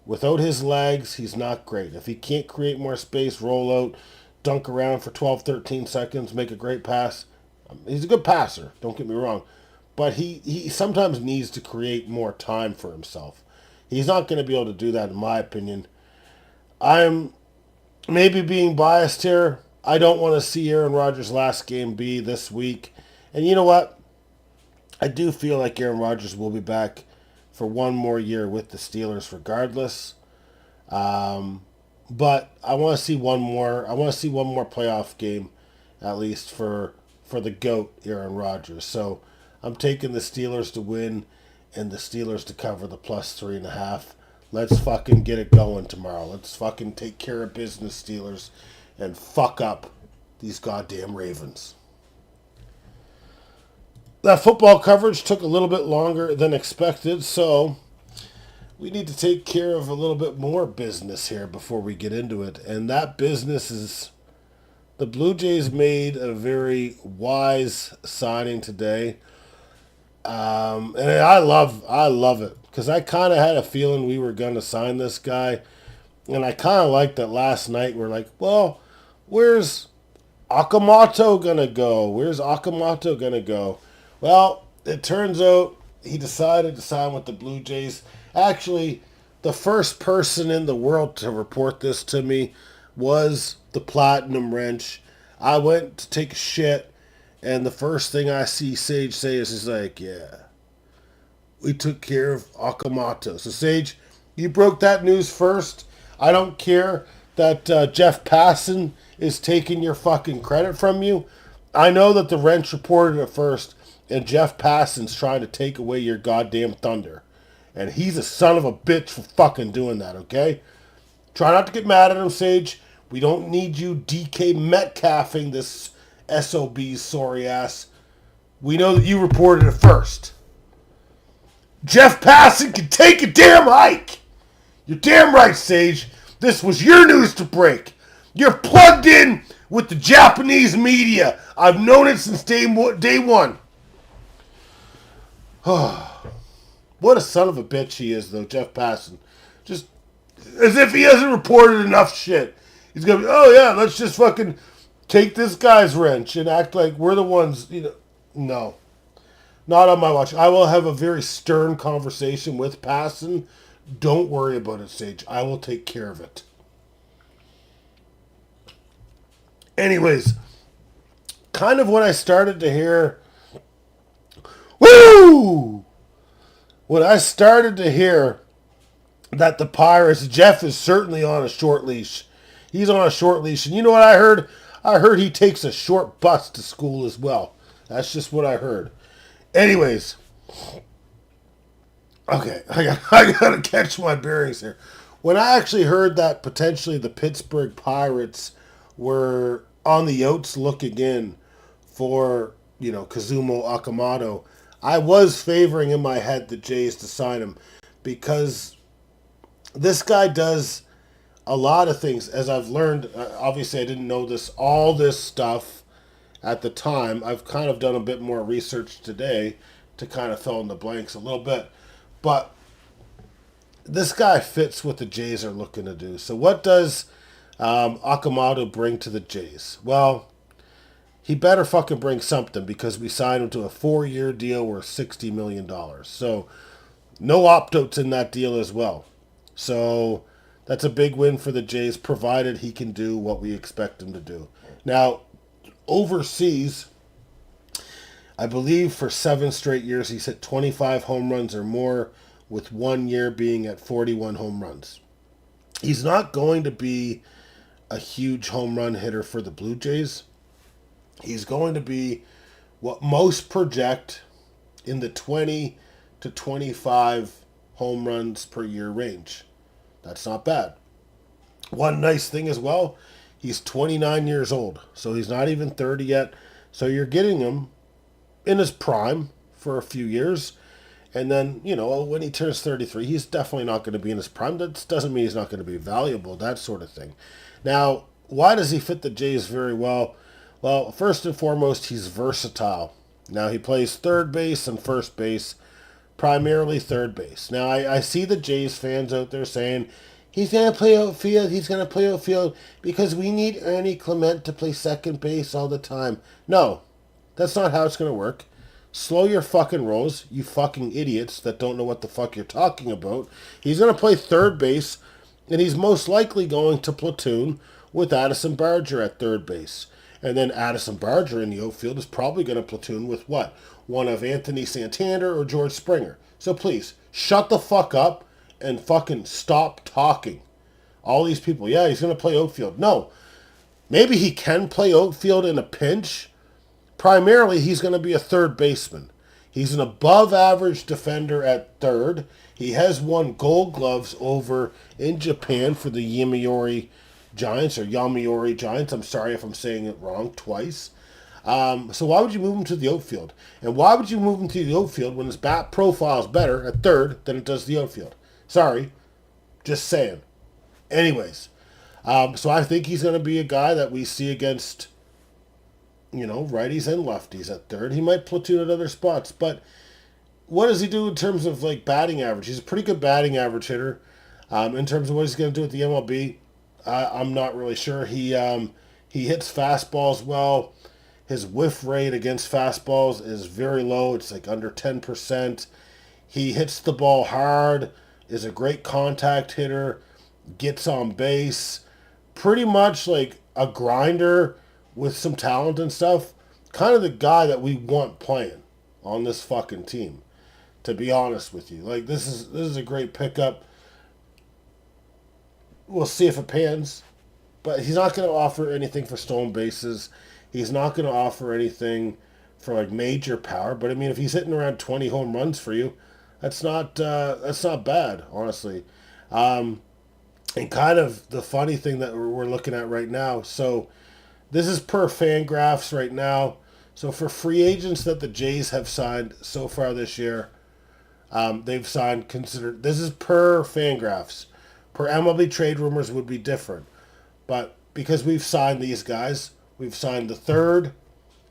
Without his legs, he's not great. If he can't create more space, roll out, dunk around for 12, 13 seconds, make a great pass, he's a good passer, don't get me wrong. But he sometimes needs to create more time for himself. He's not going to be able to do that, in my opinion. I'm maybe being biased here. I don't want to see Aaron Rodgers' last game be this week. And you know what? I do feel like Aaron Rodgers will be back for one more year with the Steelers regardless. But I want to see one more. I want to see one more playoff game, at least for the GOAT, Aaron Rodgers. So I'm taking the Steelers to win and the Steelers to cover the +3.5. Let's fucking get it going tomorrow. Let's fucking take care of business, Steelers, and fuck up these goddamn Ravens. That football coverage took a little bit longer than expected, so we need to take care of a little bit more business here before we get into it. And that business is the Blue Jays made a very wise signing today. And I love it because I kind of had a feeling we were going to sign this guy. And I kind of liked that last night. We're like, well, where's Okamoto going to go? Where's Okamoto going to go? Well, it turns out he decided to sign with the Blue Jays. Actually, the first person in the world to report this to me was the Platinum Wrench. I went to take a shit, and the first thing I see Sage say is he's like, yeah, we took care of Okamoto. So, Sage, you broke that news first. I don't care that Jeff Passan is taking your fucking credit from you. I know that the Wrench reported it first, and Jeff Passan's trying to take away your goddamn thunder. And he's a son of a bitch for fucking doing that, okay? Try not to get mad at him, Sage. We don't need you DK Metcalfing this SOB's sorry ass. We know that you reported it first. Jeff Passan can take a damn hike. You're damn right, Sage. This was your news to break. You're plugged in with the Japanese media. I've known it since day one. What a son of a bitch he is, though, Jeff Passan. Just as if he hasn't reported enough shit. He's going to be, oh, yeah, let's just fucking take this guy's wrench and act like we're the ones, No. Not on my watch. I will have a very stern conversation with Passan. Don't worry about it, Sage. I will take care of it. Anyways, kind of when I started to hear... Woo! When I started to hear that the Pirates, Jeff is certainly on a short leash. He's on a short leash. And you know what I heard? I heard he takes a short bus to school as well. That's just what I heard. Anyways. Okay, I gotta catch my bearings here. When I actually heard that potentially the Pittsburgh Pirates were on the outs looking in for, Kazuma Okamoto, I was favoring in my head the Jays to sign him because this guy does a lot of things. As I've learned, obviously I didn't know all this stuff at the time. I've kind of done a bit more research today to kind of fill in the blanks a little bit. But this guy fits what the Jays are looking to do. So what does Okamoto bring to the Jays? Well, he better fucking bring something because we signed him to a 4-year deal worth $60 million. So no opt-outs in that deal as well. So that's a big win for the Jays, provided he can do what we expect him to do. Now, overseas, I believe for 7 straight years he's hit 25 home runs or more, with 1 year being at 41 home runs. He's not going to be a huge home run hitter for the Blue Jays. He's going to be what most project in the 20 to 25 home runs per year range. That's not bad. One nice thing as well, he's 29 years old, so he's not even 30 yet. So you're getting him in his prime for a few years. And then, when he turns 33, he's definitely not going to be in his prime. That doesn't mean he's not going to be valuable, that sort of thing. Now, why does he fit the Jays very well? Well, first and foremost, he's versatile. Now, he plays third base and first base, primarily third base. Now, I see the Jays fans out there saying, he's going to play outfield because we need Ernie Clement to play second base all the time. No, that's not how it's going to work. Slow your fucking rolls, you fucking idiots that don't know what the fuck you're talking about. He's going to play third base, and he's most likely going to platoon with Addison Barger at third base. And then Addison Barger in the outfield is probably going to platoon with what? One of Anthony Santander or George Springer. So please, shut the fuck up and fucking stop talking. All these people, yeah, he's going to play outfield. No. Maybe he can play outfield in a pinch. Primarily, he's going to be a third baseman. He's an above-average defender at third. He has won Gold Gloves over in Japan for the Yomiuri Giants, or Yomiuri Giants. I'm sorry if I'm saying it wrong twice. So why would you move him to the outfield? And why would you move him to the outfield when his bat profile is better at third than it does the outfield? Sorry, just saying. Anyways, so I think he's going to be a guy that we see against, righties and lefties at third. He might platoon at other spots, but what does he do in terms of batting average? He's a pretty good batting average hitter. In terms of what he's going to do at the MLB, I'm not really sure. He hits fastballs well. His whiff rate against fastballs is very low. It's under 10%. He hits the ball hard, is a great contact hitter, gets on base. Pretty much like a grinder with some talent and stuff. Kind of the guy that we want playing on this fucking team, to be honest with you. This is a great pickup. We'll see if it pans. But he's not going to offer anything for stolen bases. He's not going to offer anything for major power. But I mean, if he's hitting around 20 home runs for you, that's not bad, honestly. And kind of the funny thing that we're looking at right now. So this is per Fangraphs right now. So for free agents that the Jays have signed so far this year, they've signed this is per Fangraphs. Per MLB Trade Rumors would be different. But because we've signed these guys, we've signed the 3rd,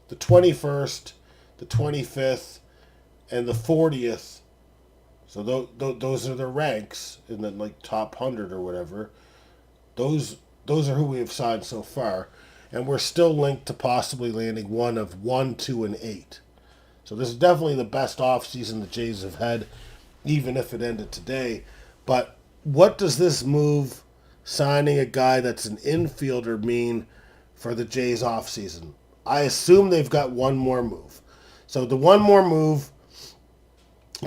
the 21st, the 25th, and the 40th. So those are the ranks in the top 100 or whatever. Those are who we have signed so far. And we're still linked to possibly landing one of 1, 2, and 8. So this is definitely the best offseason the Jays have had, even if it ended today. But what does this move, signing a guy that's an infielder, mean for the Jays offseason? I assume they've got one more move. So the one more move,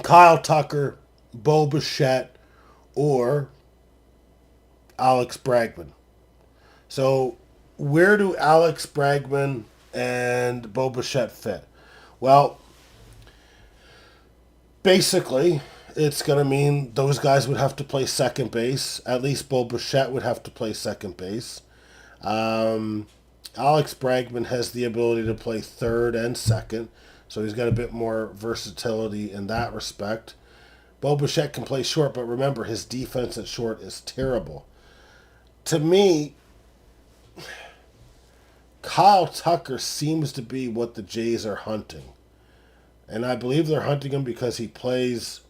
Kyle Tucker, Bo Bichette, or Alex Bregman. So where do Alex Bregman and Bo Bichette fit? Well, basically, it's going to mean those guys would have to play second base. At least Bo Bichette would have to play second base. Alex Bregman has the ability to play third and second, so he's got a bit more versatility in that respect. Bo Bichette can play short, but remember, his defense at short is terrible. To me, Kyle Tucker seems to be what the Jays are hunting. And I believe they're hunting him because he plays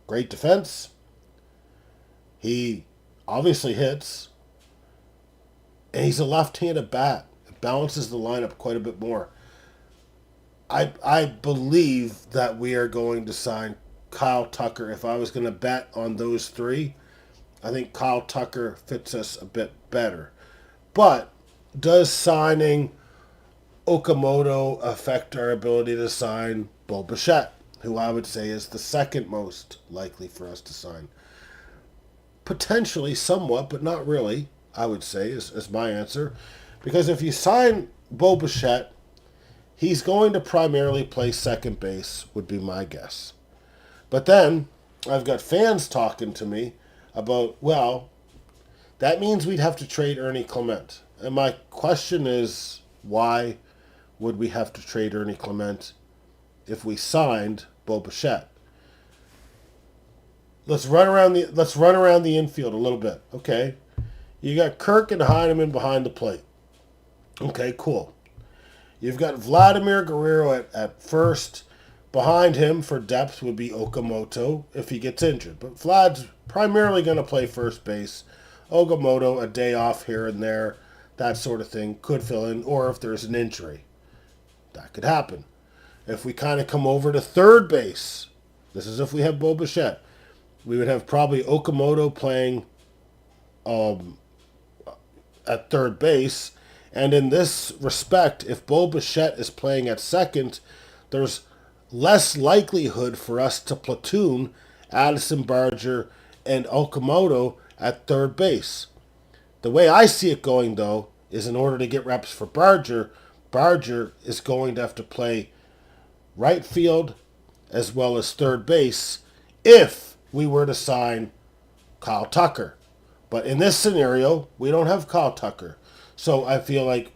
great defense. He obviously hits. And he's a left-handed bat. It balances the lineup quite a bit more. I believe that we are going to sign Kyle Tucker. If I was going to bet on those three, I think Kyle Tucker fits us a bit better. But does signing Okamoto affect our ability to sign Bo Bichette, who I would say is the second most likely for us to sign? Potentially, somewhat, but not really, I would say, is my answer. Because if you sign Bo Bichette, He's going to primarily play second base, would be my guess. But then I've got fans talking to me about, well, that means we'd have to trade Ernie Clement. And my question is, why would we have to trade Ernie Clement if we signed Bo Bichette? Let's run around the infield a little bit. Okay. You got Kirk and Heineman behind the plate. Okay, cool. You've got Vladimir Guerrero at first. Behind him for depth would be Okamoto if he gets injured. But Vlad's primarily going to play first base. Okamoto, a day off here and there, that sort of thing, could fill in. Or if there's an injury, that could happen. If we kind of come over to third base, this is if we have Bo Bichette, we would have probably Okamoto playing at third base. And in this respect, if Bo Bichette is playing at second, there's less likelihood for us to platoon Addison Barger and Okamoto at third base. The way I see it going, though, is in order to get reps for Barger, Barger is going to have to play right field as well as third base if we were to sign Kyle Tucker. But in this scenario, we don't have Kyle Tucker. So I feel like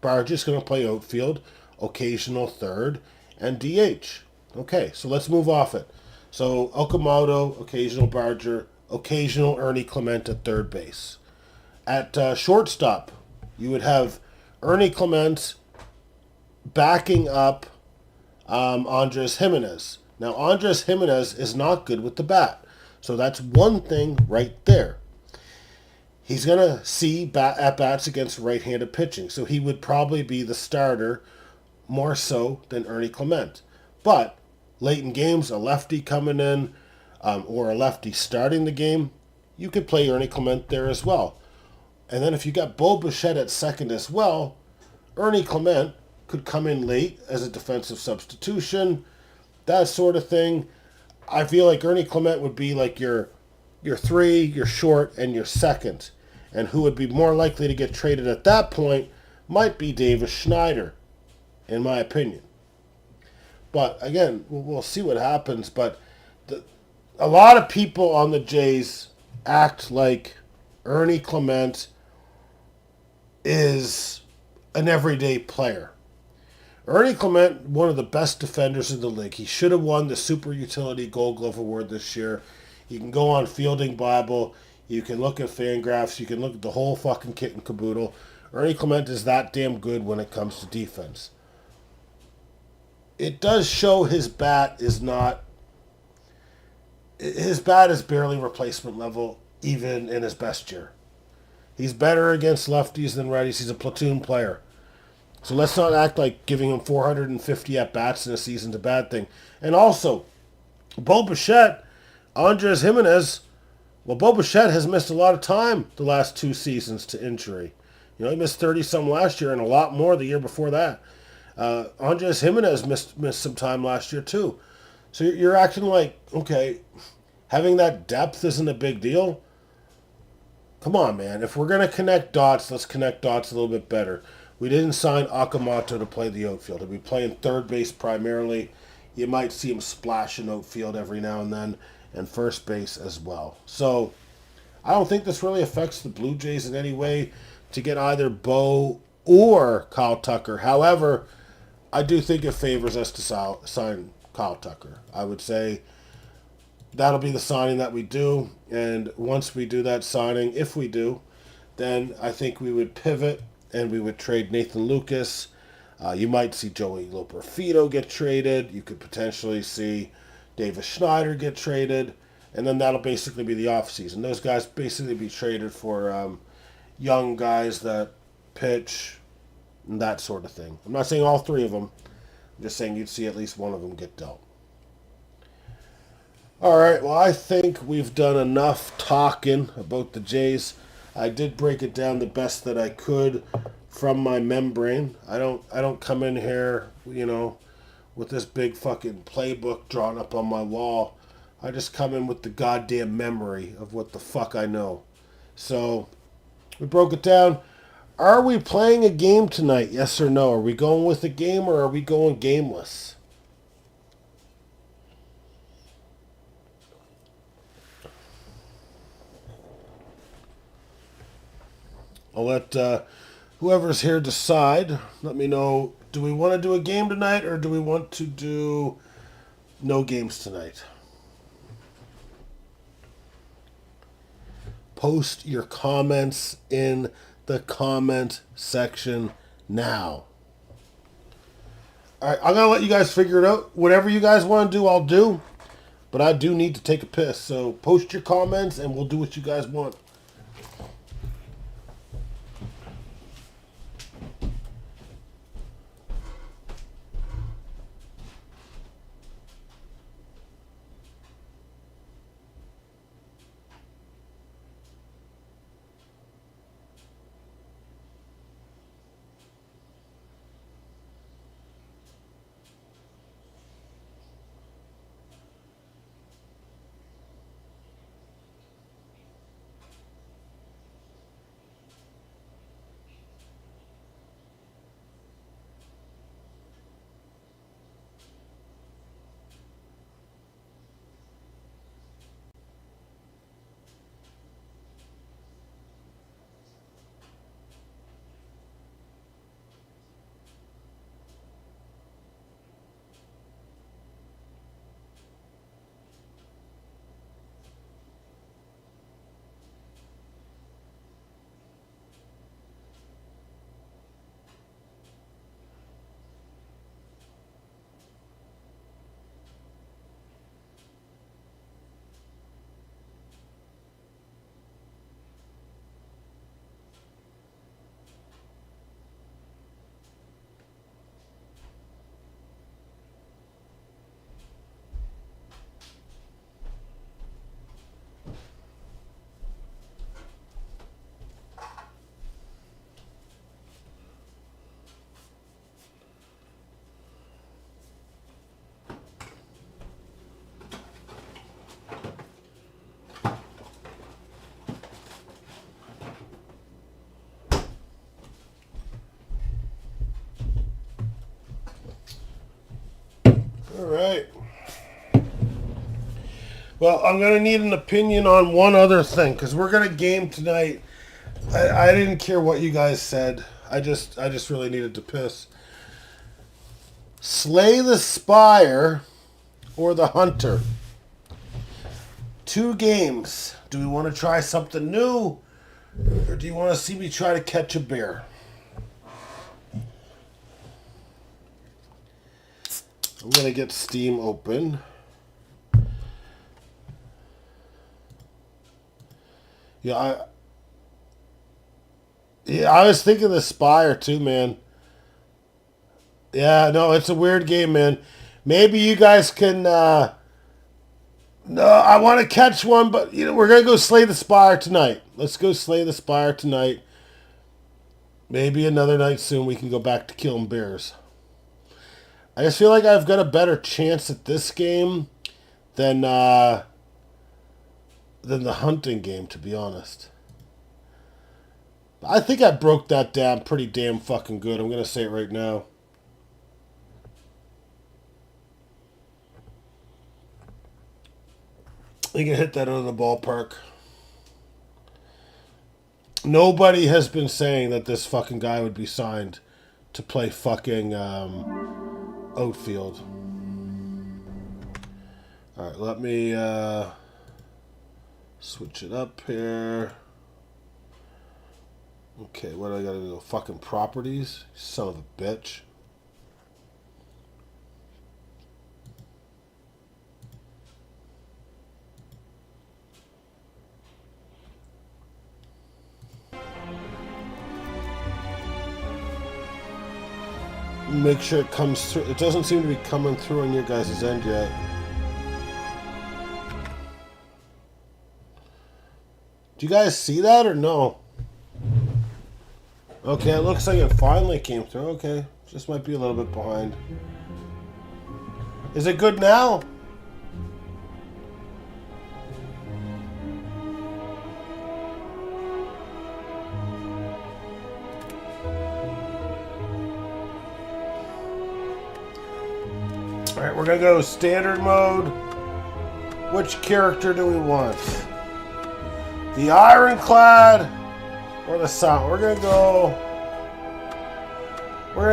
Barger's going to play outfield, occasional third, and DH. Okay, so let's move off it. So Okamoto, occasional Barger, occasional Ernie Clement at third base. At shortstop, you would have Ernie Clement backing up Andres Jimenez. Now, Andres Jimenez is not good with the bat. So that's one thing right there. He's going to see at-bats against right-handed pitching. So he would probably be the starter more so than Ernie Clement. But late in games, a lefty coming in or a lefty starting the game, you could play Ernie Clement there as well. And then if you got Bo Bichette at second as well, Ernie Clement could come in late as a defensive substitution, that sort of thing. I feel like Ernie Clement would be like your three, your short, and your second. And who would be more likely to get traded at that point might be Davis Schneider, in my opinion. But again, we'll see what happens. But a lot of people on the Jays act like Ernie Clement is an everyday player. Ernie Clement, one of the best defenders in the league. He should have won the Super Utility Gold Glove Award this year. You can go on Fielding Bible. You can look at Fangraphs. You can look at the whole fucking kit and caboodle. Ernie Clement is that damn good when it comes to defense. It does show his bat is not... His bat is barely replacement level, even in his best year. He's better against lefties than righties. He's a platoon player. So let's not act like giving him 450 at-bats in a season's a bad thing. And also, Bo Bichette, Andres Jimenez, well, Bo Bichette has missed a lot of time the last 2 seasons to injury. You know, he missed 30-some last year and a lot more the year before that. Andres Jimenez missed some time last year too. So you're acting like, okay, having that depth isn't a big deal? Come on, man. If we're going to connect dots, let's connect dots a little bit better. We didn't sign Okamoto to play the outfield. He'll be playing third base primarily. You might see him splash in outfield every now and then, and first base as well. So I don't think this really affects the Blue Jays in any way to get either Bo or Kyle Tucker. However, I do think it favors us to sign Kyle Tucker. I would say that'll be the signing that we do. And once we do that signing, if we do, then I think we would pivot and we would trade Nathan Lucas. You might see Joey Loperfido get traded. You could potentially see Davis Schneider get traded. And then that'll basically be the offseason. Those guys basically be traded for young guys that pitch and that sort of thing. I'm not saying all 3 of them. I'm just saying you'd see at least one of them get dealt. All right, well, I think we've done enough talking about the Jays. I did break it down the best that I could from my membrane. I don't come in here, you know, with this big fucking playbook drawn up on my wall. I just come in with the goddamn memory of what the fuck I know. So we broke it down. Are we playing a game tonight? Yes or no? Are we going with a game or are we going gameless? I'll let whoever's here decide. Let me know. Do we want to do a game tonight or do we want to do no games tonight? Post your comments in the comment section now. All right, I'm going to let you guys figure it out. Whatever you guys want to do, I'll do. But I do need to take a piss. So post your comments and we'll do what you guys want. All right. Well, I'm going to need an opinion on one other thing because we're going to game tonight. I didn't care what you guys said. I just really needed to piss. Slay the Spire or the Hunter. 2 games. Do we want to try something new or do you want to see me try to catch a bear? I'm going to get Steam open. Yeah, I was thinking the Spire too, man. Yeah, no, it's a weird game, man. Maybe you guys can. No, I want to catch one, but we're gonna go slay the Spire tonight. Let's go slay the Spire tonight. Maybe another night soon we can go back to killing bears. I just feel like I've got a better chance at this game than the hunting game, to be honest. I think I broke that down pretty damn fucking good. I'm gonna say it right now. You can hit that out of the ballpark. Nobody has been saying that this fucking guy would be signed to play fucking outfield. Alright, let me switch it up here. Okay, what do I gotta do? Fucking properties? Son of a bitch. Make sure it comes through. It doesn't seem to be coming through on your guys' end yet. Do you guys see that or no? Okay, it looks like it finally came through. Okay, just might be a little bit behind. Is it good now? Alright, we're gonna go standard mode. Which character do we want? The Ironclad or the Silent? We're gonna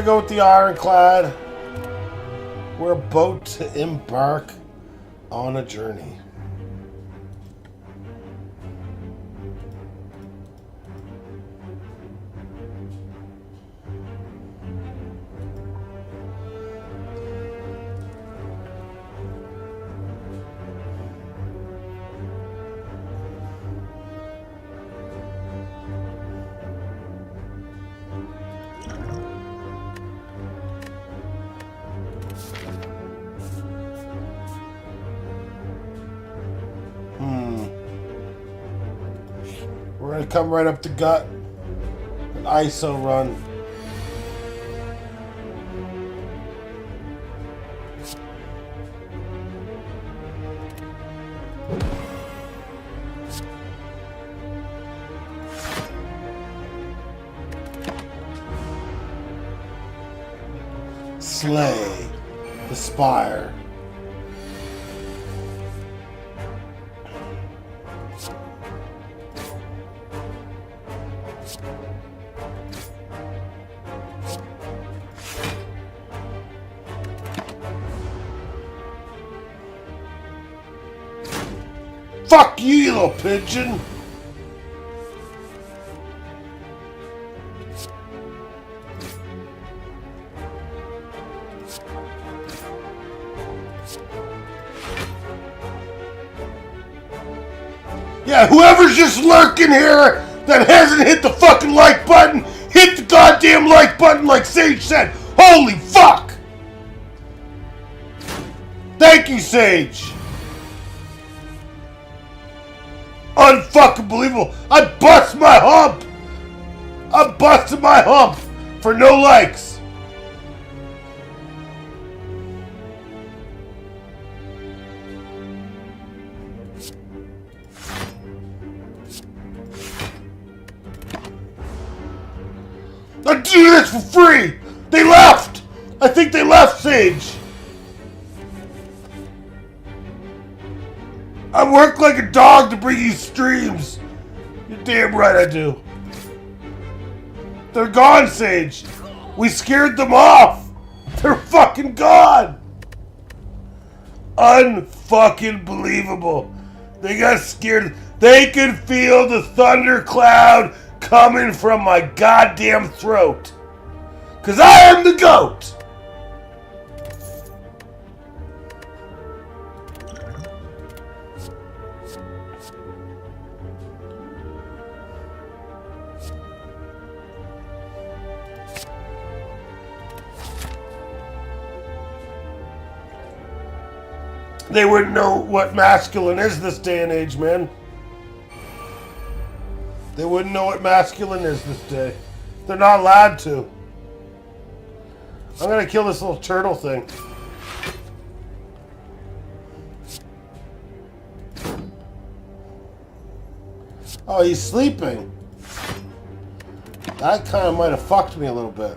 go with the Ironclad. We're about to embark on a journey. We're gonna come right up the gut. An ISO run. Slay the Spire. Fuck you, you little pigeon! Yeah, whoever's just lurking here that hasn't hit the fucking like button, hit the goddamn like button like Sage said! Holy fuck! Thank you, Sage! Unfucking believable! I bust my hump! I busted my hump for no likes! I do this for free! They left! I think they left, Sage! I work like a dog to bring you streams. You're damn right I do. They're gone, Sage. We scared them off. They're fucking gone. Unfucking believable. They got scared. They could feel the thundercloud coming from my goddamn throat. 'Cause I am the GOAT. They wouldn't know what masculine is this day and age, man. They wouldn't know what masculine is this day. They're not allowed to. I'm gonna kill this little turtle thing. Oh, he's sleeping. That kind of might have fucked me a little bit.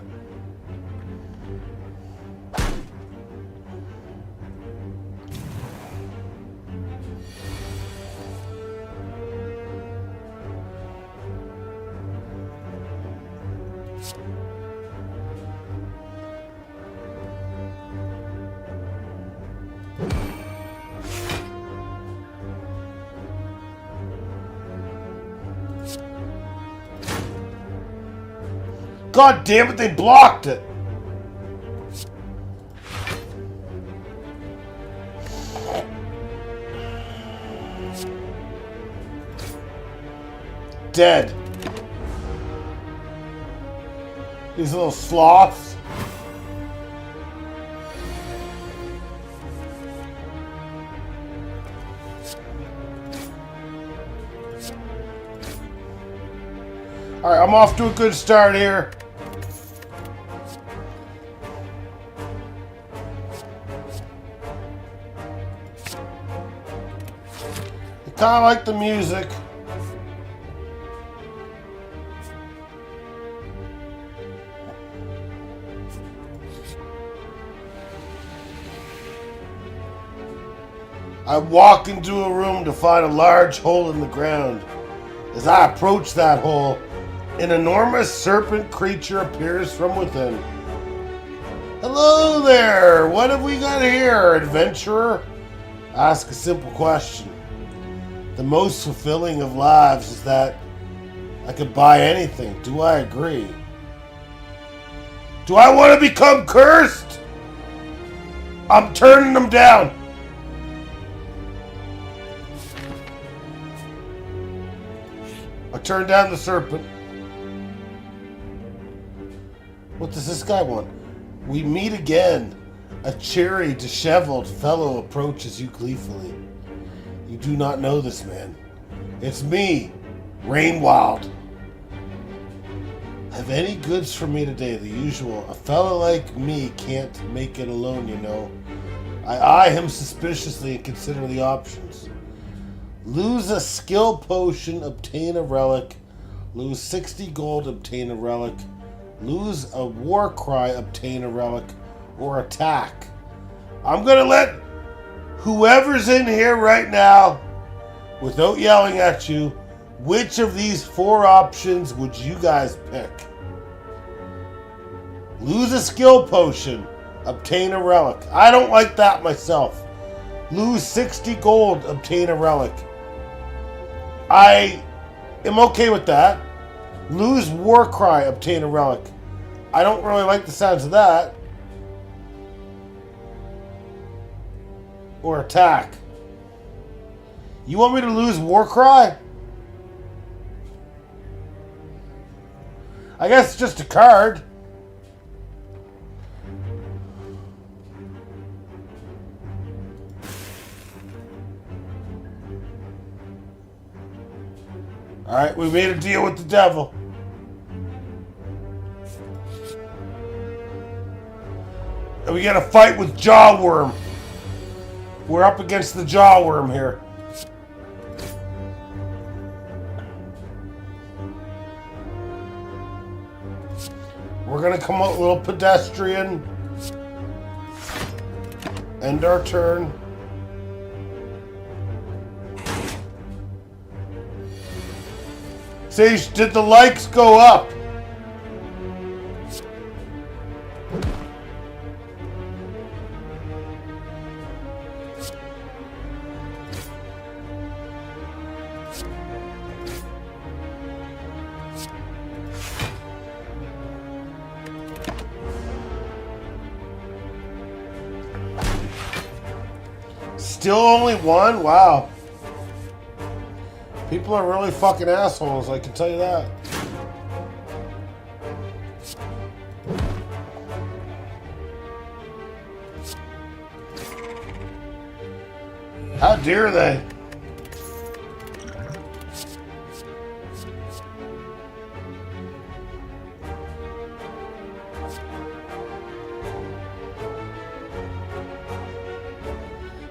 God damn it, they blocked it! Dead. These little sloths. Alright, I'm off to a good start here. I like the music. I walk into a room to find a large hole in the ground. As I approach that hole, an enormous serpent creature appears from within. Hello there! What have we got here, adventurer? Ask a simple question. The most fulfilling of lives is that I could buy anything. Do I agree? Do I want to become cursed? I'm turning them down. I turn down the serpent. What does this guy want? We meet again. A cheery, disheveled fellow approaches you gleefully. You do not know this man. It's me, Rainwild. Have any goods for me today? The usual. A fellow like me can't make it alone, you know. I eye him suspiciously and consider the options. Lose a skill potion, obtain a relic. Lose 60 gold, obtain a relic. Lose a war cry, obtain a relic. Or attack. I'm gonna let whoever's in here right now, without yelling at you, which of these 4 options would you guys pick? Lose a skill potion, obtain a relic. I don't like that myself. Lose 60 gold, obtain a relic. I am okay with that. Lose war cry, obtain a relic. I don't really like the sounds of that. Or attack. You want me to lose war cry? I guess it's just a card. Alright, we made a deal with the devil. And we got a fight with Jawworm. We're up against the Jawworm here. We're gonna come out a little pedestrian. End our turn. Sage, did the likes go up? Still only 1? Wow. People are really fucking assholes, I can tell you that. How dare they?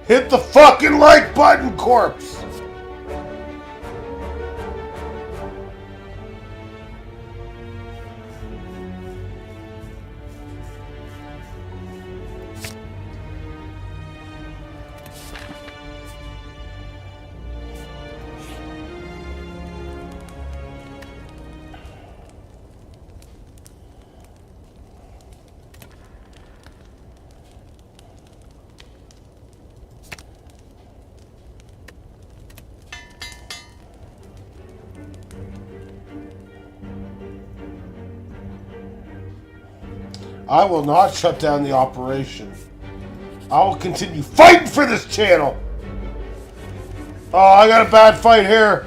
Hit the fucking like button, corpse! I will not shut down the operation. I will continue fighting for this channel. Oh, I got a bad fight here.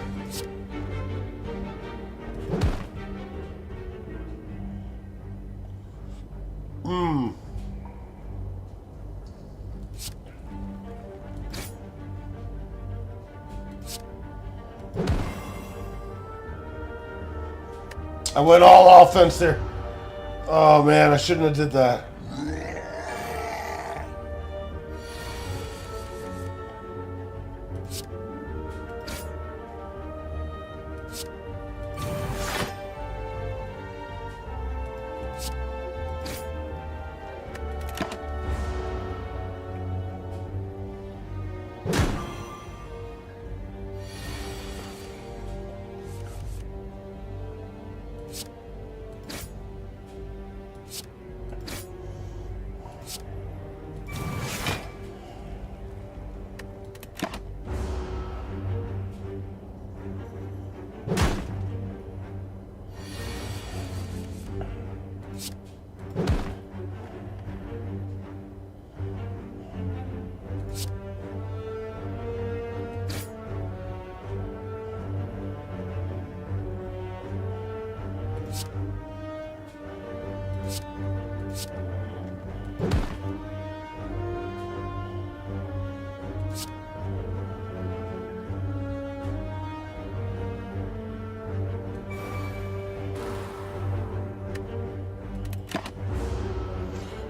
I went all offense there. Oh man, I shouldn't have did that.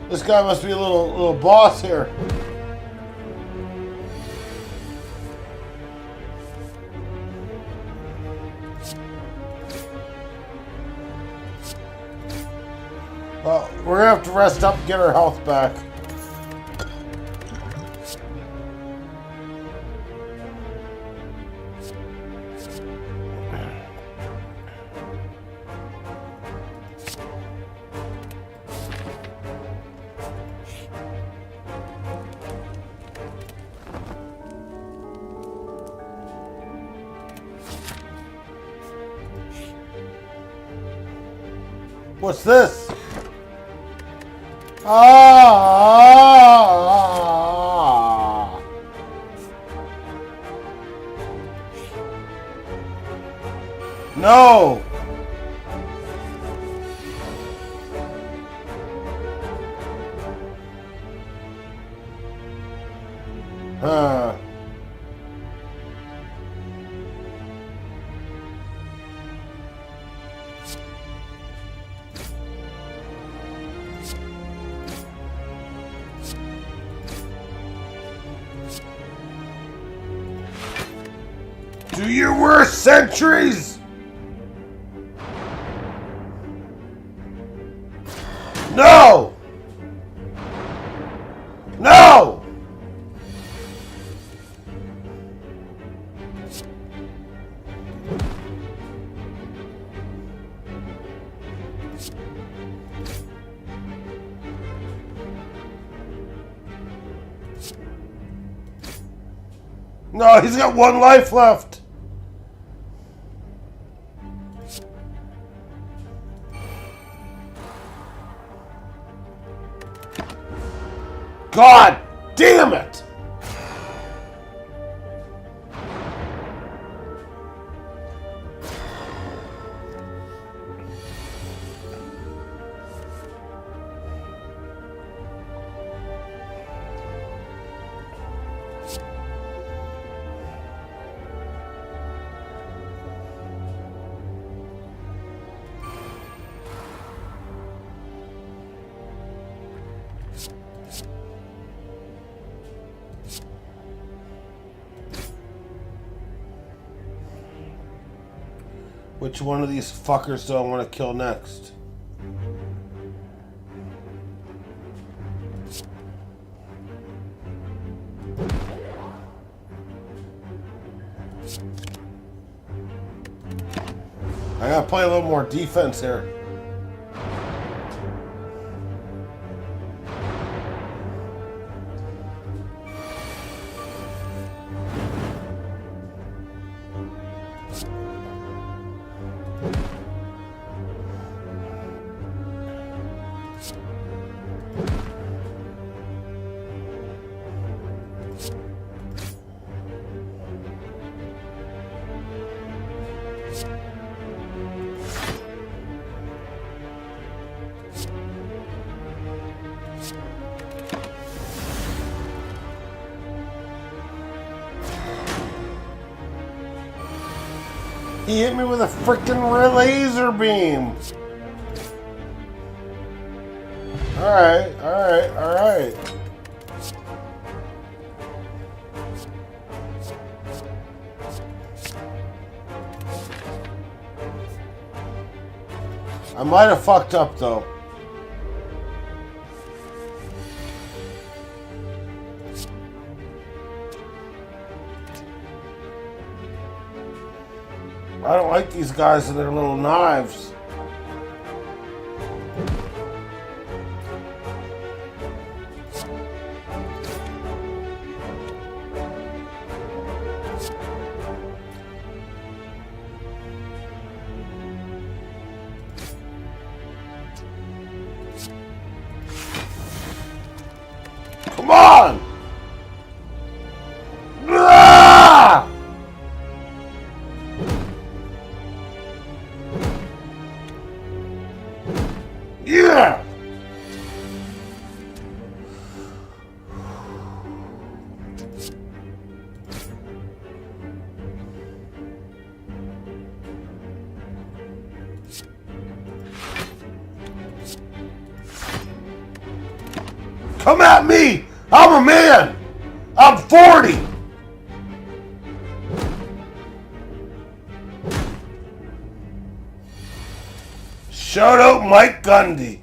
This guy must be a little boss here. Well, we're gonna have to rest up and get our health back. What's this? Ah! No! Huh. Do your worst, sentries! No! No! No, he's got one life left. God damn it! Which one of these fuckers do I want to kill next? I gotta play a little more defense here. He hit me with a freaking laser beam. Alright, alright, alright. I might have fucked up though. I don't like these guys and their little knives. Come on! Ah! Yeah! Come at me! I'm a man! I'm 40! Shout out Mike Gundy.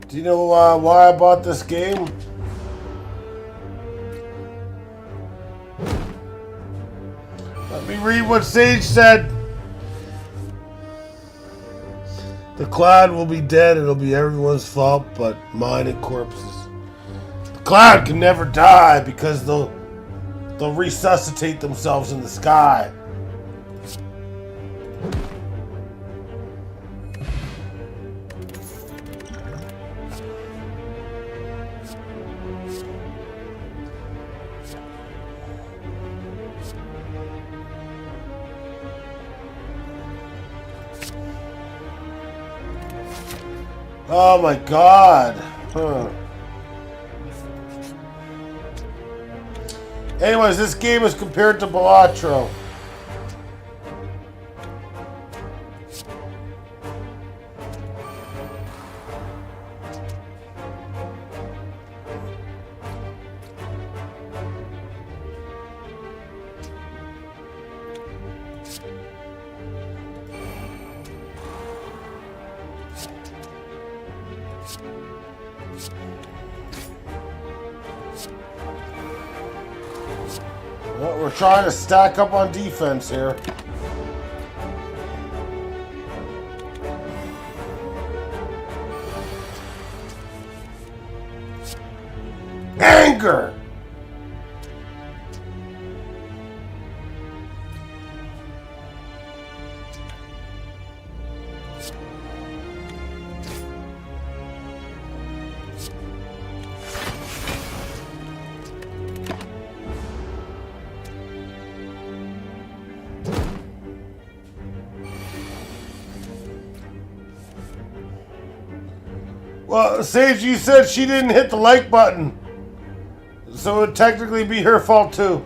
Do you know why I bought this game? Let me read what Sage said. The cloud will be dead. It'll be everyone's fault but mine and corpses. The cloud can never die because they'll resuscitate themselves in the sky. Oh my god. Huh. Anyways, this game is compared to Balatro. Well, we're trying to stack up on defense here. Anger! Well, Sage, you said she didn't hit the like button. So it would technically be her fault too.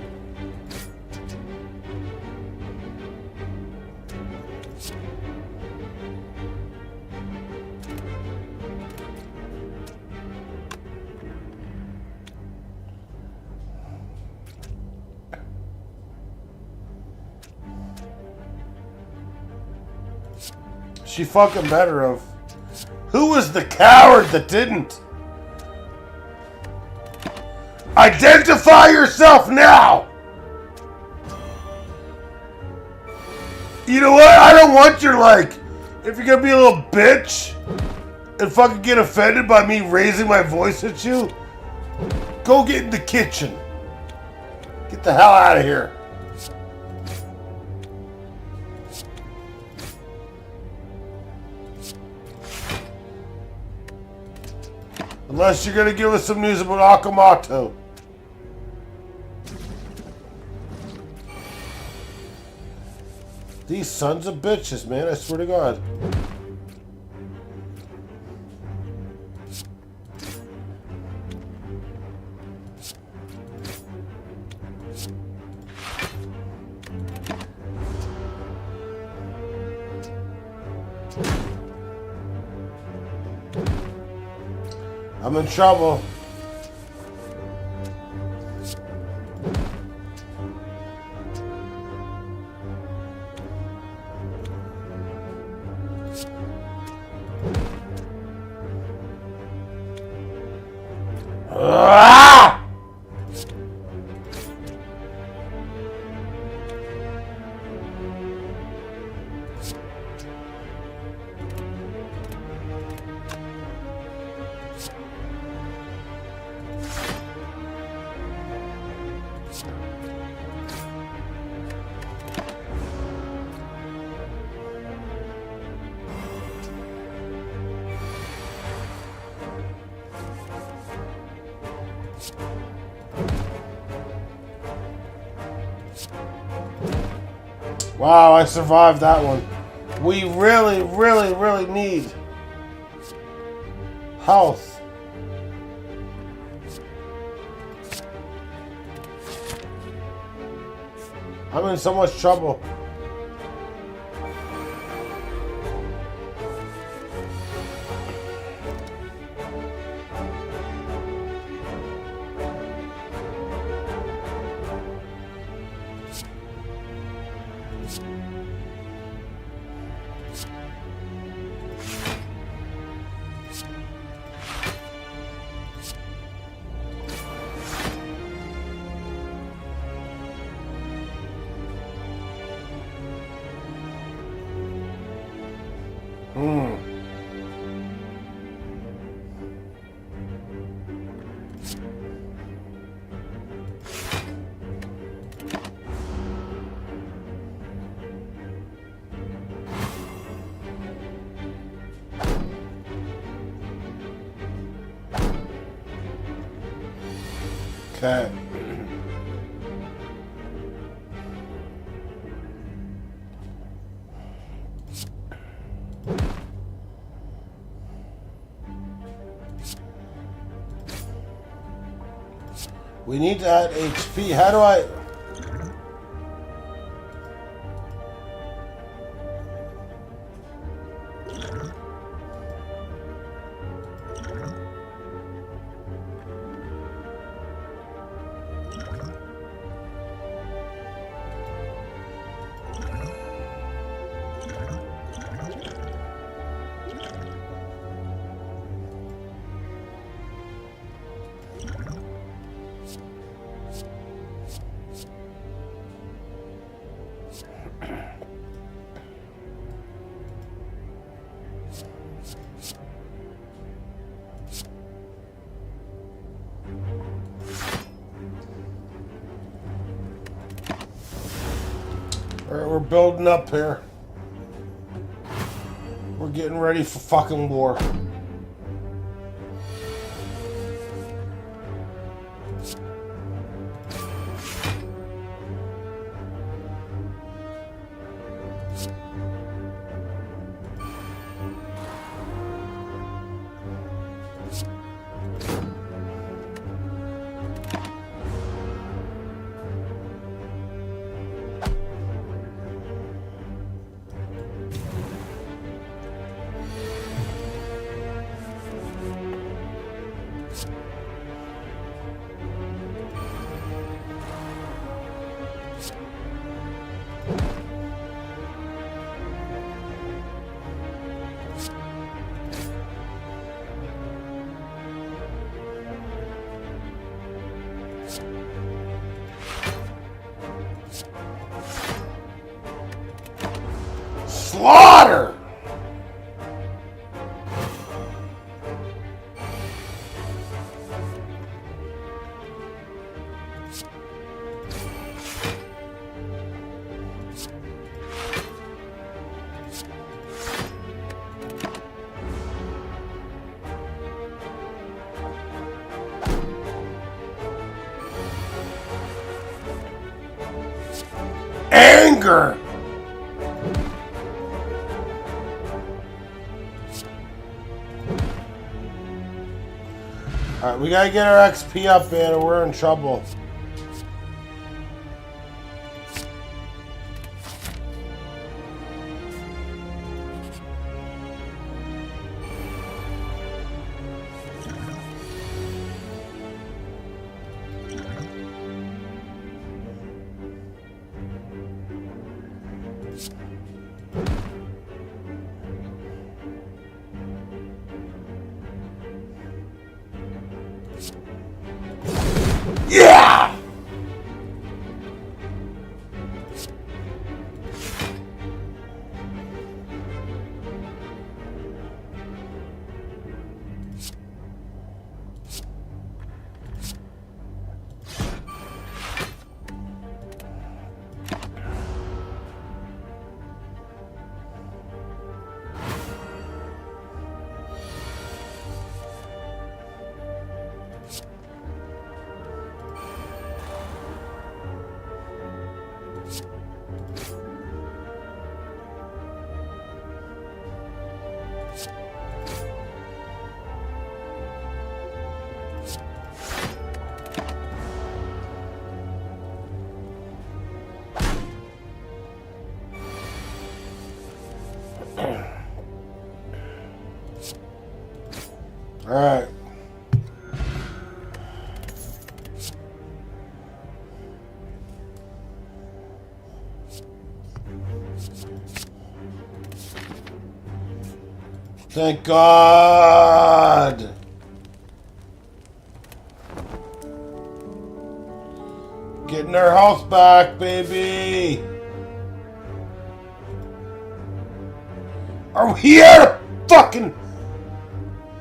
She fucking better have. Who was the coward that didn't? Identify yourself now! You know what? I don't want your like. If you're gonna be a little bitch and fucking get offended by me raising my voice at you, go get in the kitchen. Get the hell out of here. Unless you're gonna give us some news about Okamoto. These sons of bitches, man, I swear to God. I'm in trouble. Ah! Wow, I survived that one. We really, really, really need health. I'm in so much trouble. Okay. We need to add HP. How do I... Alright, we're building up here. We're getting ready for fucking war. Slaughter! Anger! Alright, we gotta get our XP up, man, or we're in trouble. Alright. Thank God! Getting our house back, baby! Are we here? Fucking...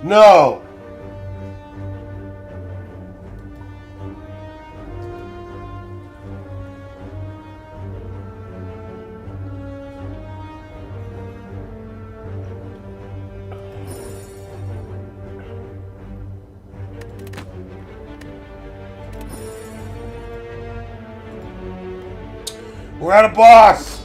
No! We're at a boss!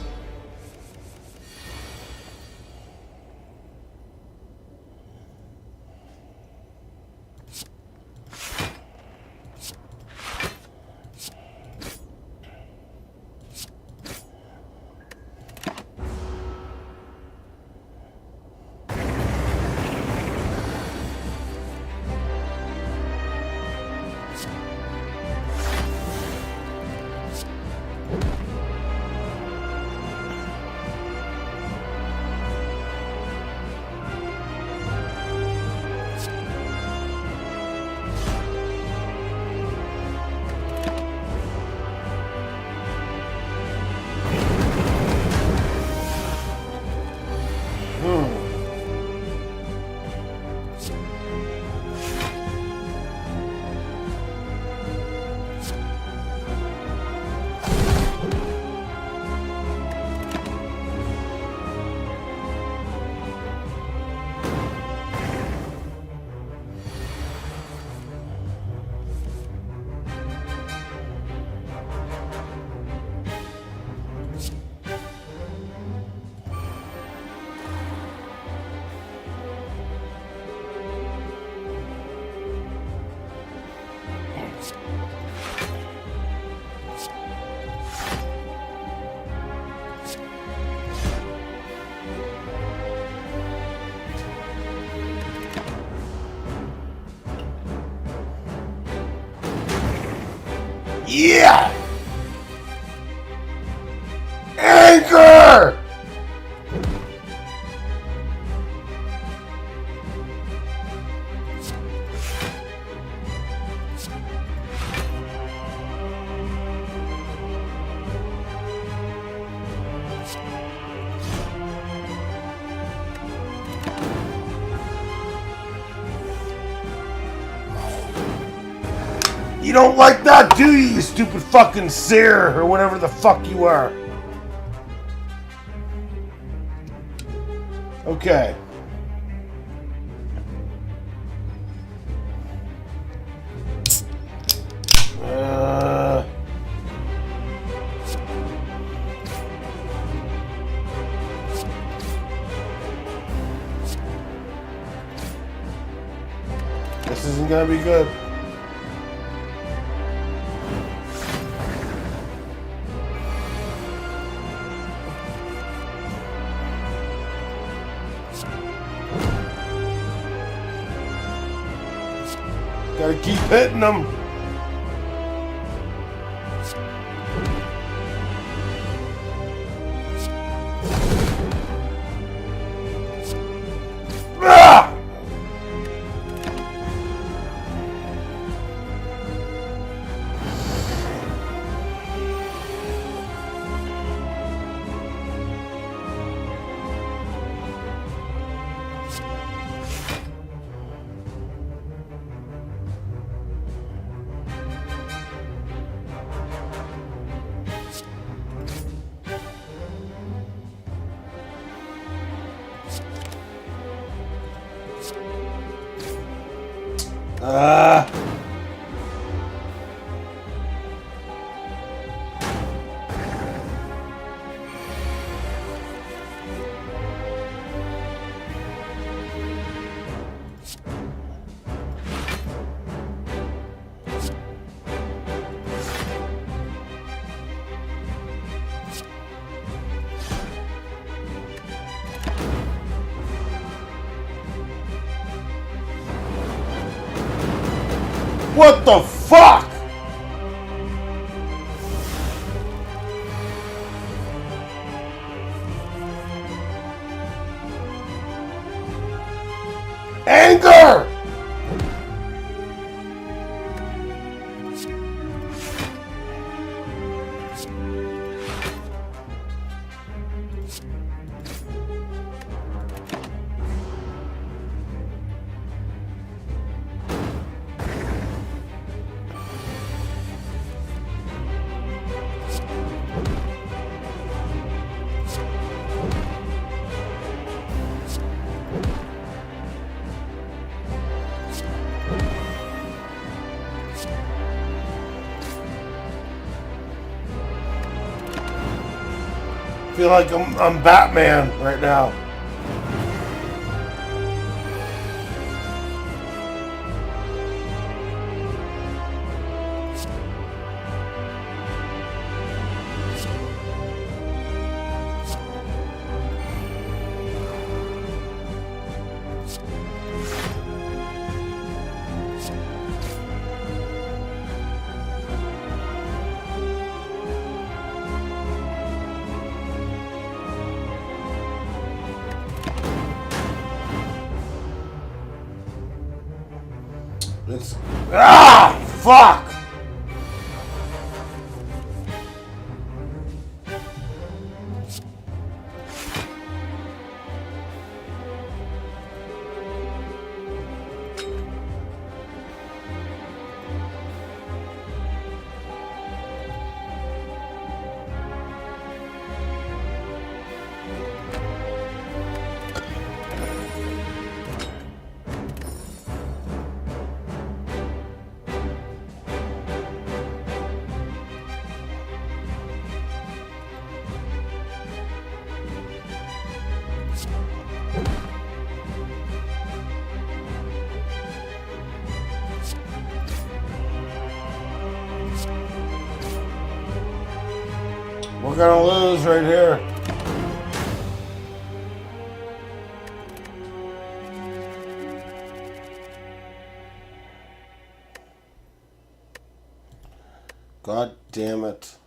Yeah! Anchor! You don't like that, do you stupid fucking seer, or whatever the fuck you are? Okay. This isn't gonna be good. Gotta keep hitting them. Ah! What the fuck? Anger! I feel like I'm Batman right now. It's fuck. We're gonna lose right here. God damn it.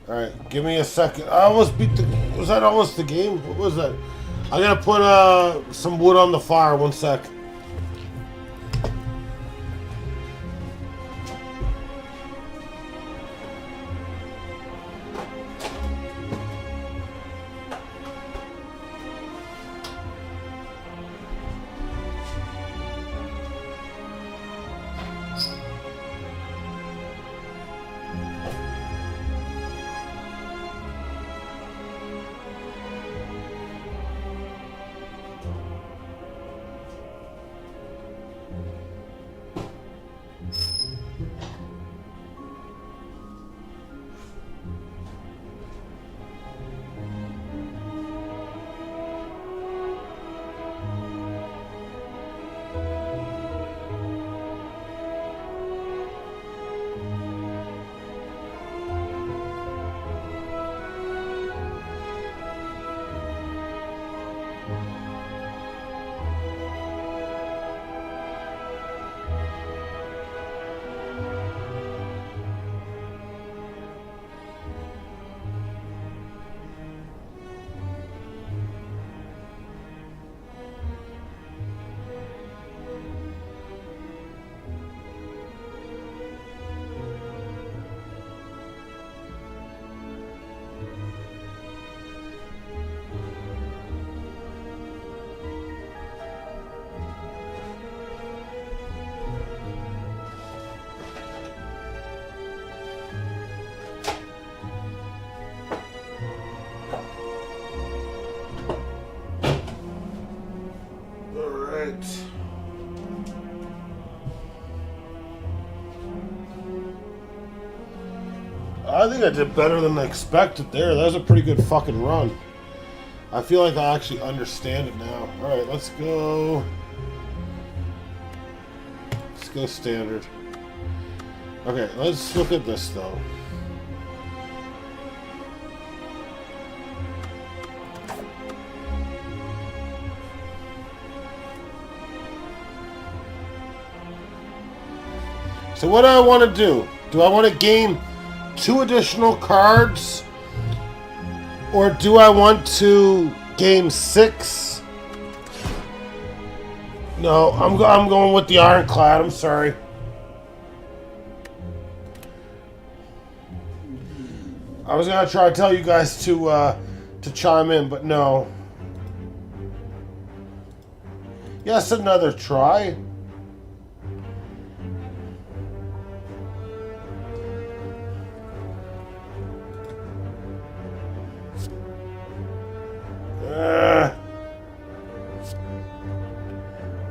Alright, give me a second. I almost beat the... Was that almost the game? What was that? I gotta put some wood on the fire. 1 sec. I think I did better than I expected there. That was a pretty good fucking run. I feel like I actually understand it now. Alright, let's go. Let's go standard. Okay, let's look at this though. So what do I want to do? Do I want to gain 2 additional cards? Or do I want to gain 6? No, I'm going with the Ironclad. I'm sorry. I was gonna try to tell you guys to chime in, but no. Yes, another try.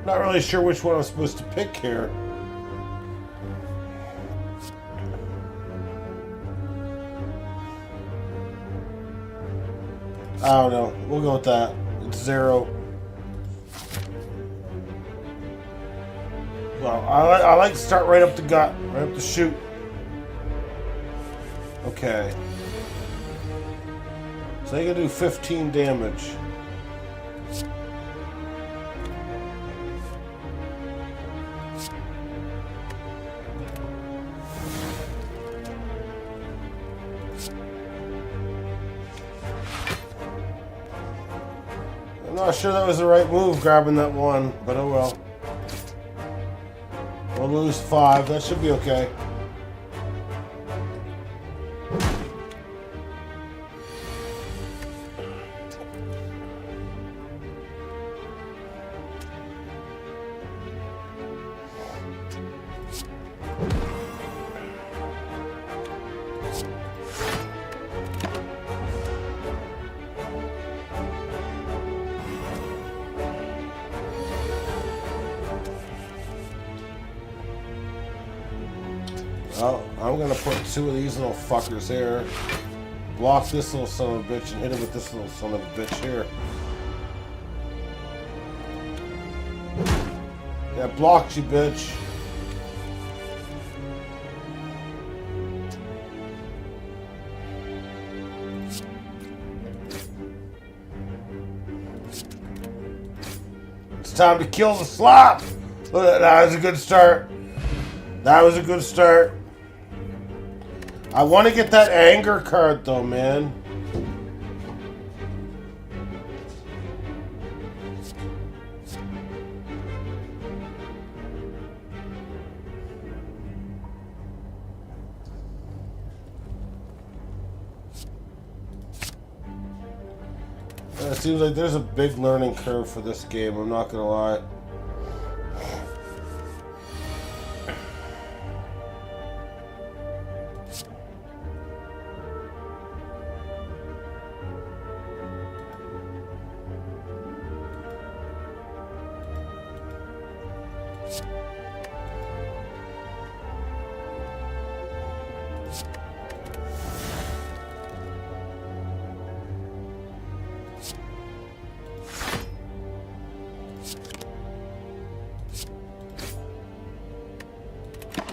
Not really sure which one I'm supposed to pick here. I don't know. We'll go with that. It's 0. Well, I like to start right up the gut, right up the chute. Okay. So they can do 15 damage. I'm not sure that was the right move, grabbing that 1, but oh well. We'll lose 5. That should be okay. Well, I'm gonna put 2 of these little fuckers here. Block this little son of a bitch and hit him with this little son of a bitch here. Yeah, blocked you, bitch. It's time to kill the slop. Look at that. That was a good start. That was a good start. I want to get that anger card though, man. It seems like there's a big learning curve for this game, I'm not gonna lie.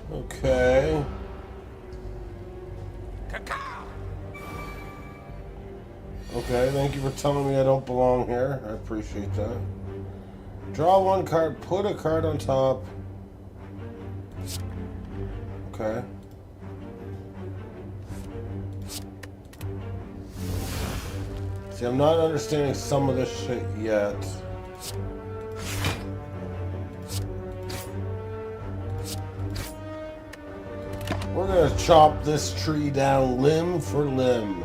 Okay. Okay, thank you for telling me I don't belong here. I appreciate that. Draw 1 card, put a card on top. Okay. See, I'm not understanding some of this shit yet. We're gonna chop this tree down limb for limb.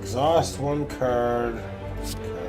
Exhaust 1 card. Okay.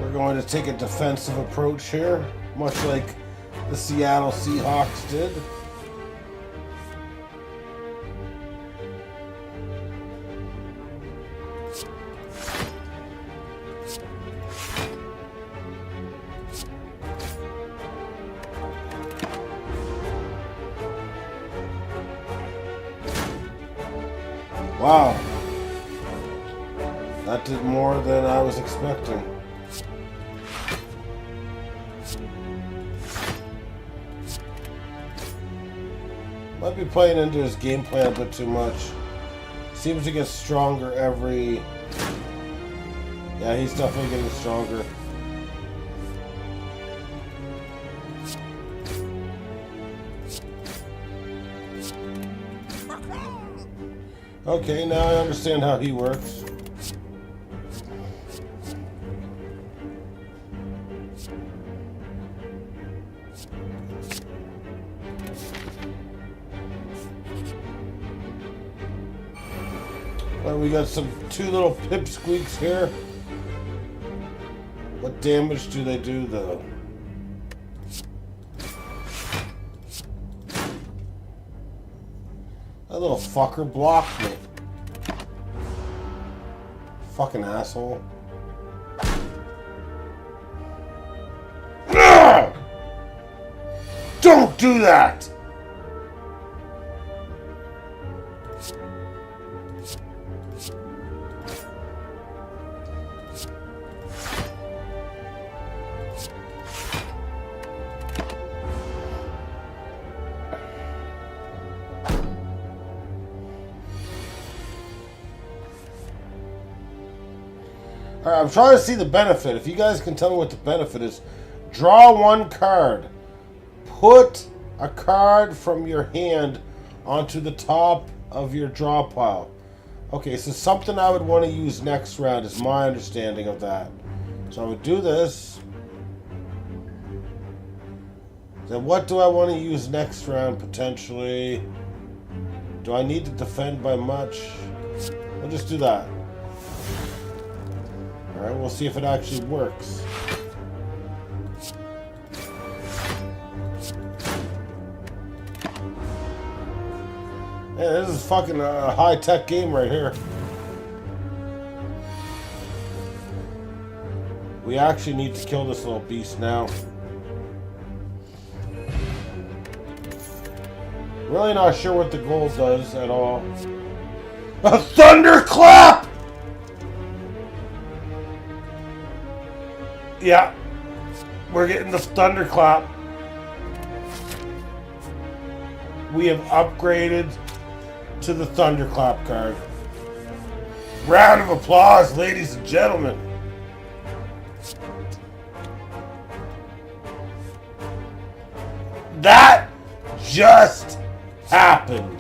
We're going to take a defensive approach here, much like the Seattle Seahawks did. Wow. That did more than I was expecting. Might be playing into his game plan a bit too much. Seems to get stronger every... Yeah, he's definitely getting stronger. Okay, now I understand how he works. We got two little pipsqueaks here. What damage do they do, though? That little fucker blocked me. Fucking asshole. Ugh! Don't do that! Alright, I'm trying to see the benefit. If you guys can tell me what the benefit is. Draw one card. Put a card from your hand onto the top of your draw pile. Okay, so something I would want to use next round is my understanding of that. So I would do this. Then what do I want to use next round, potentially? Do I need to defend by much? I'll just do that. Alright, we'll see if it actually works. Yeah, this is fucking a high-tech game right here. We actually need to kill this little beast now. Really not sure what the goal does at all. A thunderclap! Yeah, we're getting the thunderclap. We have upgraded to the thunderclap card. Round of applause, ladies and gentlemen. That just happened.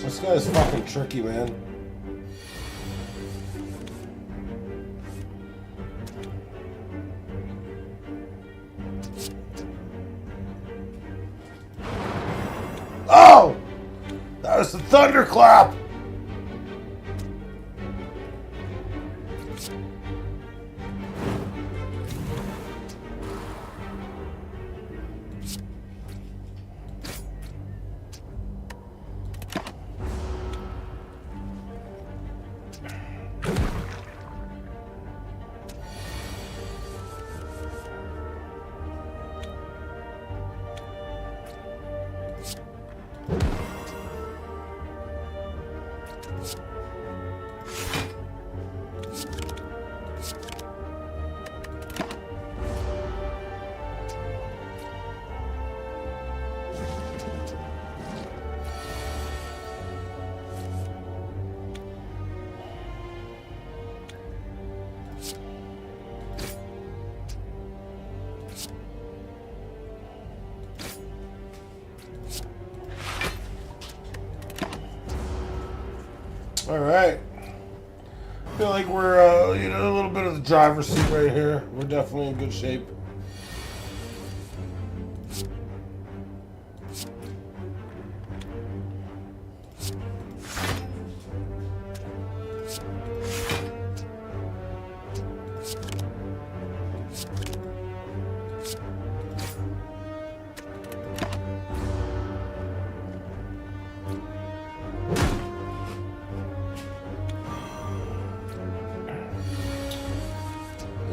This guy's fucking tricky, man. Oh! That was the thunderclap! All right. I feel like we're a little bit of the driver's seat right here. We're definitely in good shape.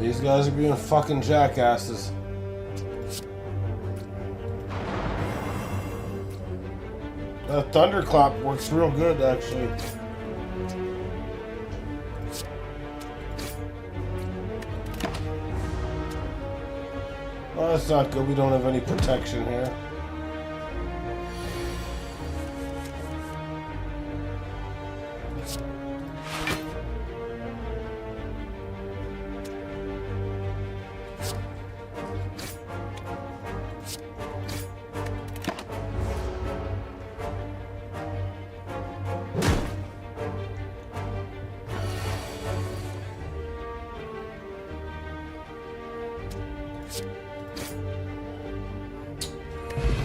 These guys are being fucking jackasses. That thunderclap works real good, actually. Oh, that's not good. We don't have any protection here.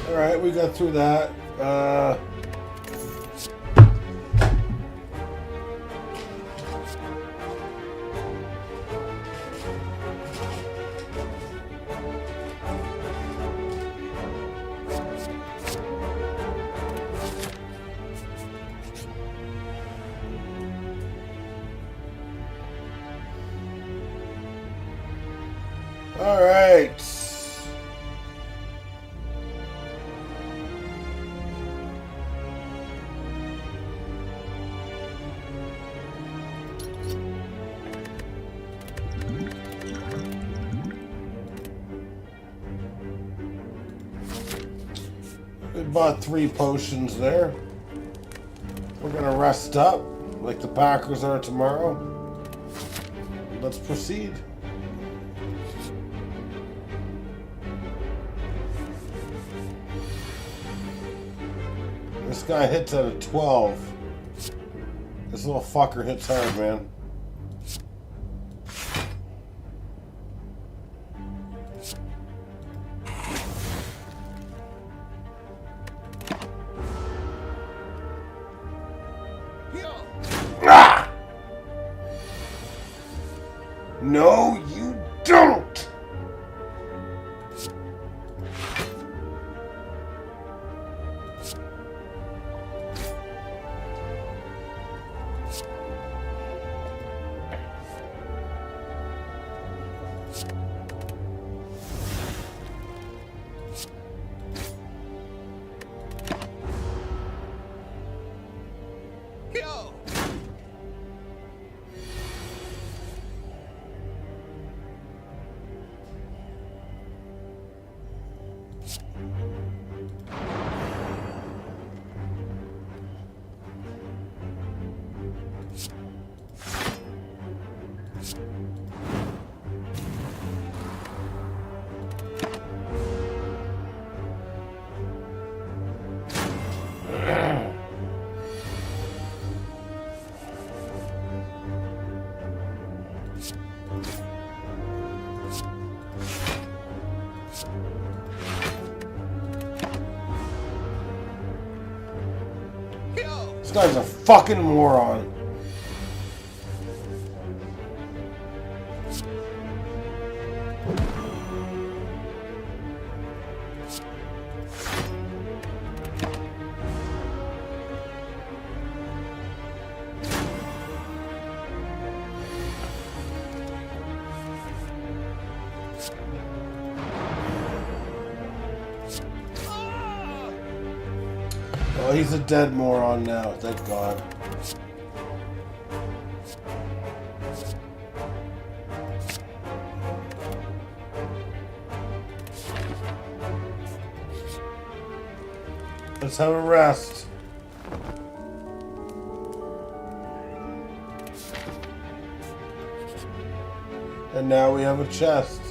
Alright, we got through that. Alright. We bought 3 potions there. We're gonna rest up like the Packers are tomorrow. Let's proceed. This guy hits at a 12. This little fucker hits hard, man. Ah! No, you don't! This guy's a fucking moron. Oh, he's a dead moron now, thank God. Let's have a rest. And now we have a chest.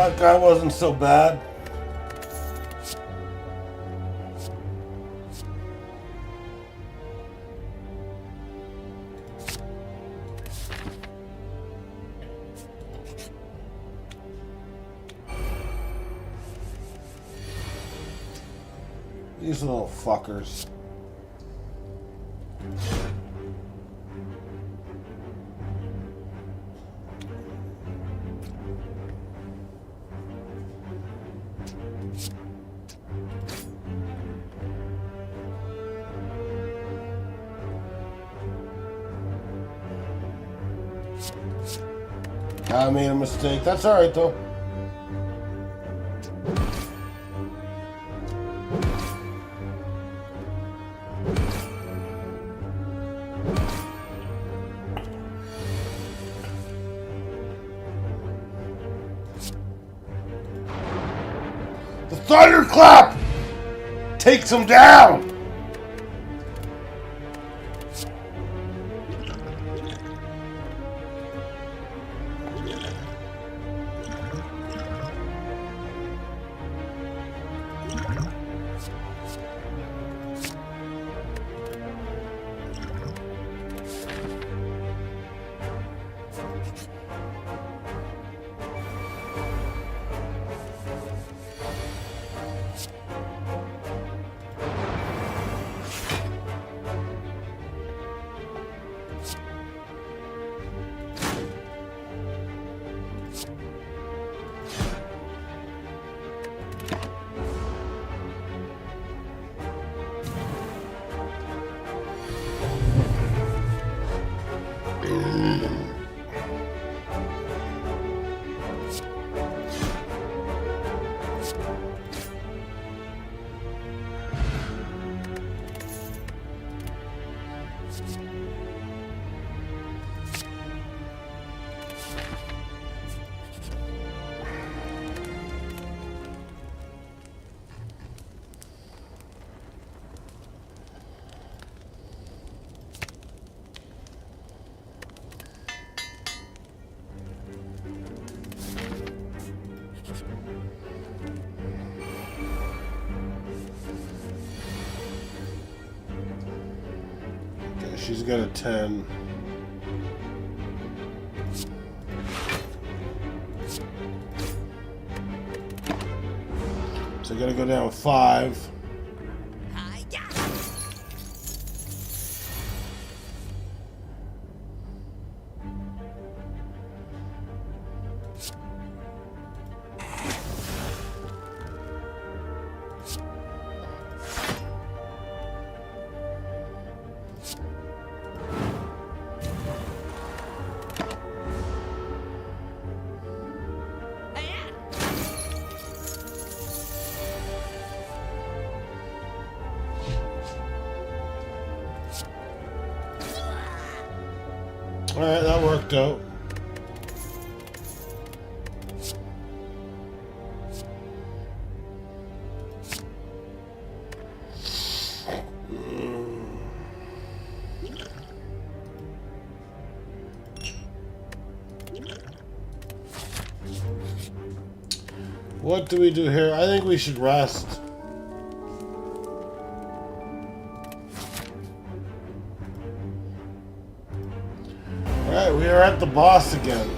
that guy wasn't so bad. These little fuckers. I made a mistake. That's alright though. The thunderclap takes him down. She's got a 10. So I gotta go down 5. Alright, that worked out. What do we do here? I think we should rest. Alright, we are at the boss again.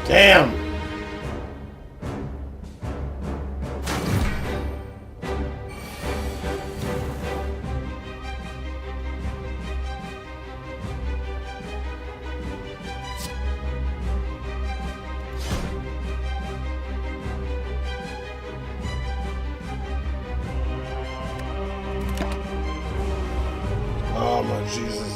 Damn! Oh my Jesus.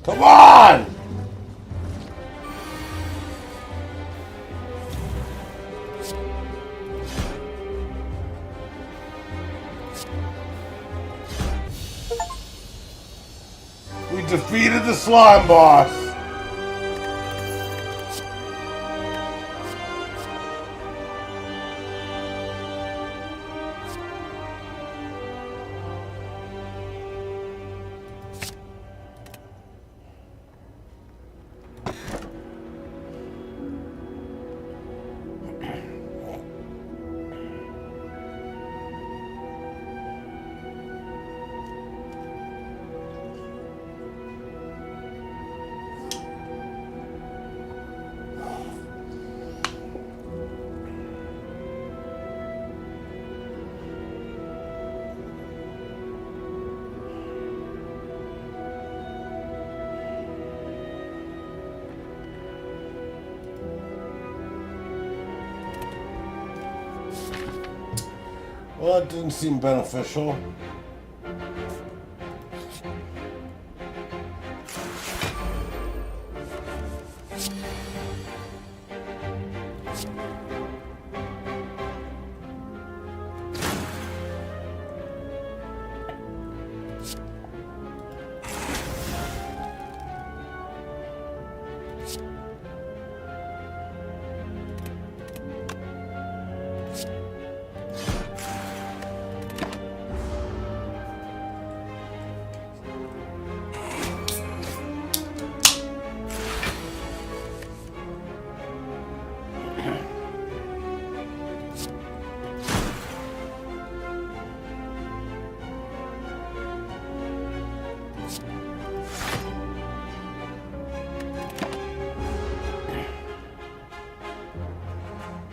Come on! We defeated the slime boss. Well, it didn't seem beneficial.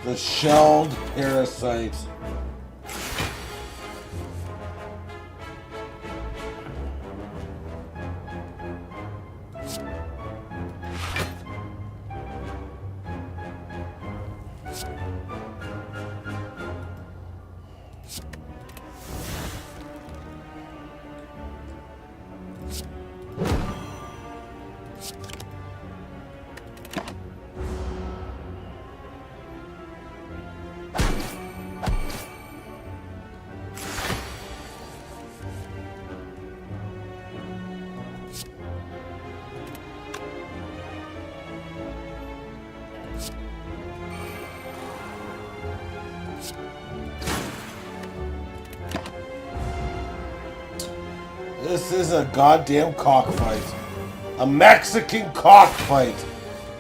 The shelled parasite. This is a goddamn cockfight. A Mexican cockfight,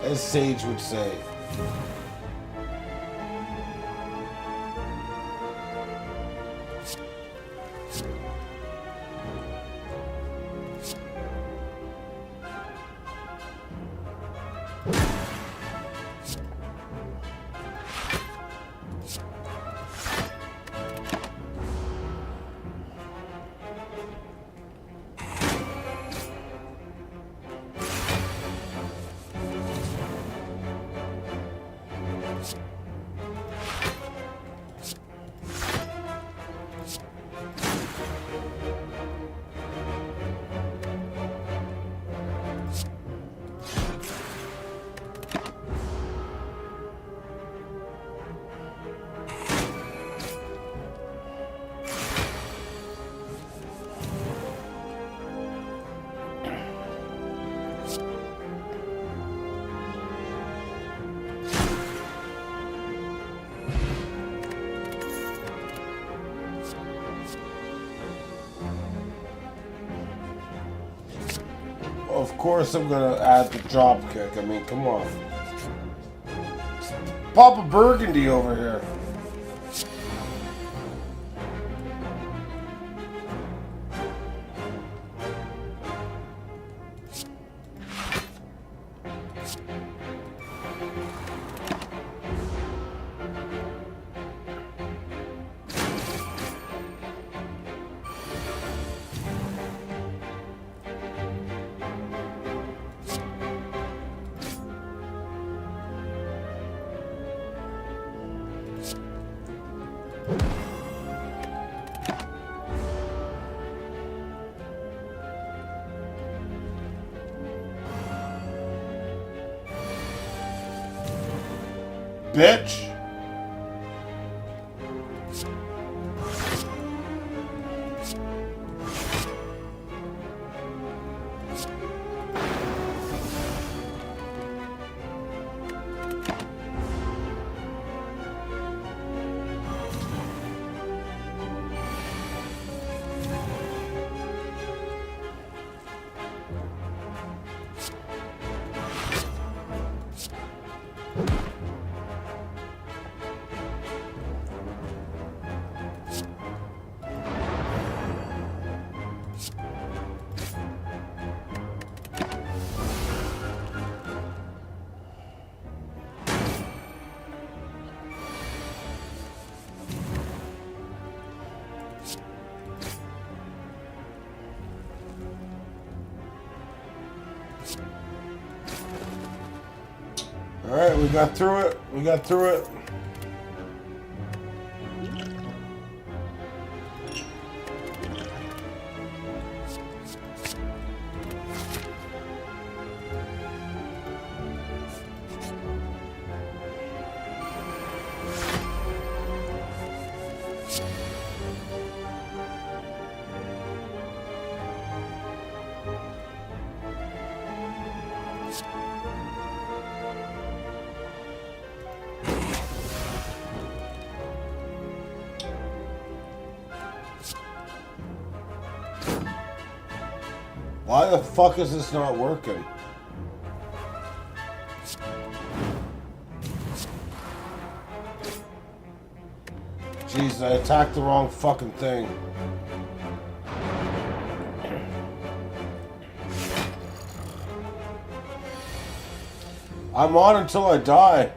as Sage would say. of course I'm gonna add the drop kick. I mean, come on. Papa Burgundy over here. Bitch. All right, we got through it. We got through it. Why the fuck is this not working? Jeez, I attacked the wrong fucking thing. I'm on until I die.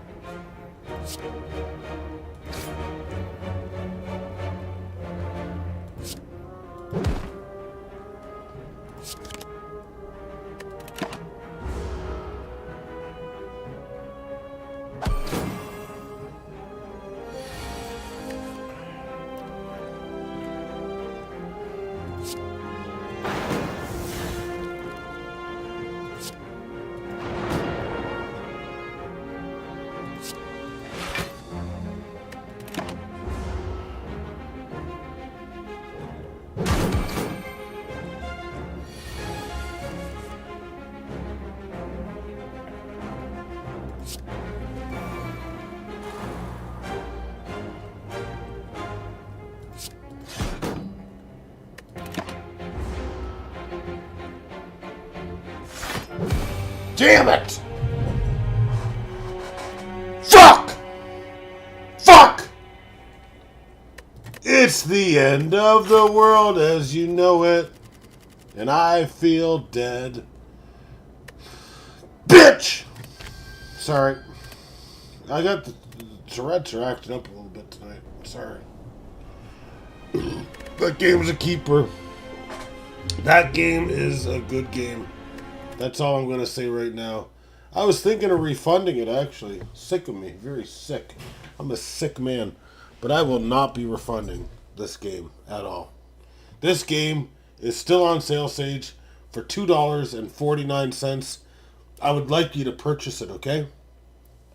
Damn it! Fuck! Fuck! It's the end of the world as you know it, and I feel dead. Bitch! Sorry. I got the Tourette's are acting up a little bit tonight. Sorry. That game's a keeper. That game is a good game. That's all I'm going to say right now. I was thinking of refunding it, actually. Sick of me. Very sick. I'm a sick man. But I will not be refunding this game at all. This game is still on sale, Sage, for $2.49. I would like you to purchase it, okay?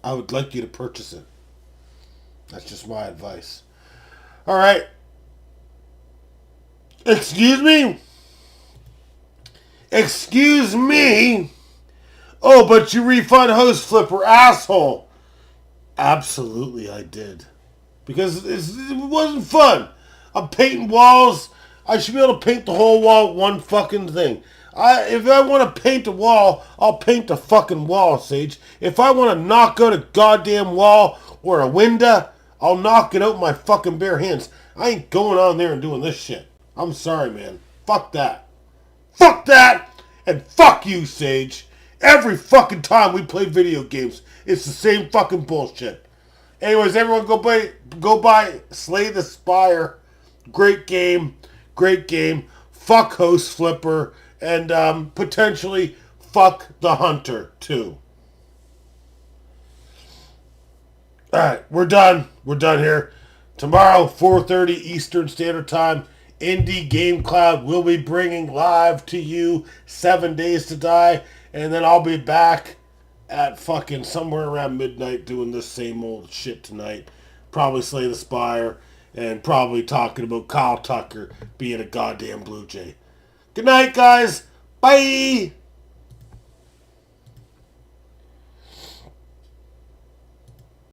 I would like you to purchase it. That's just my advice. All right. Excuse me? Excuse me? Oh, but you refund host flipper, asshole. Absolutely I did. Because it wasn't fun. I'm painting walls. I should be able to paint the whole wall with one fucking thing. If I want to paint a wall, I'll paint the fucking wall, Sage. If I want to knock out a goddamn wall or a window, I'll knock it out with my fucking bare hands. I ain't going on there and doing this shit. I'm sorry, man. Fuck that. Fuck that! And fuck you, Sage. Every fucking time we play video games, it's the same fucking bullshit. Anyways, everyone go buy Slay the Spire. Great game. Great game. Fuck Host Flipper. And potentially fuck the Hunter, too. Alright, we're done. We're done here. Tomorrow, 4:30 Eastern Standard Time, Indie Game Cloud will be bringing live to you 7 Days to Die. And then I'll be back at fucking somewhere around midnight doing this same old shit tonight. Probably Slay the Spire. And probably talking about Kyle Tucker being a goddamn Blue Jay. Good night, guys. Bye.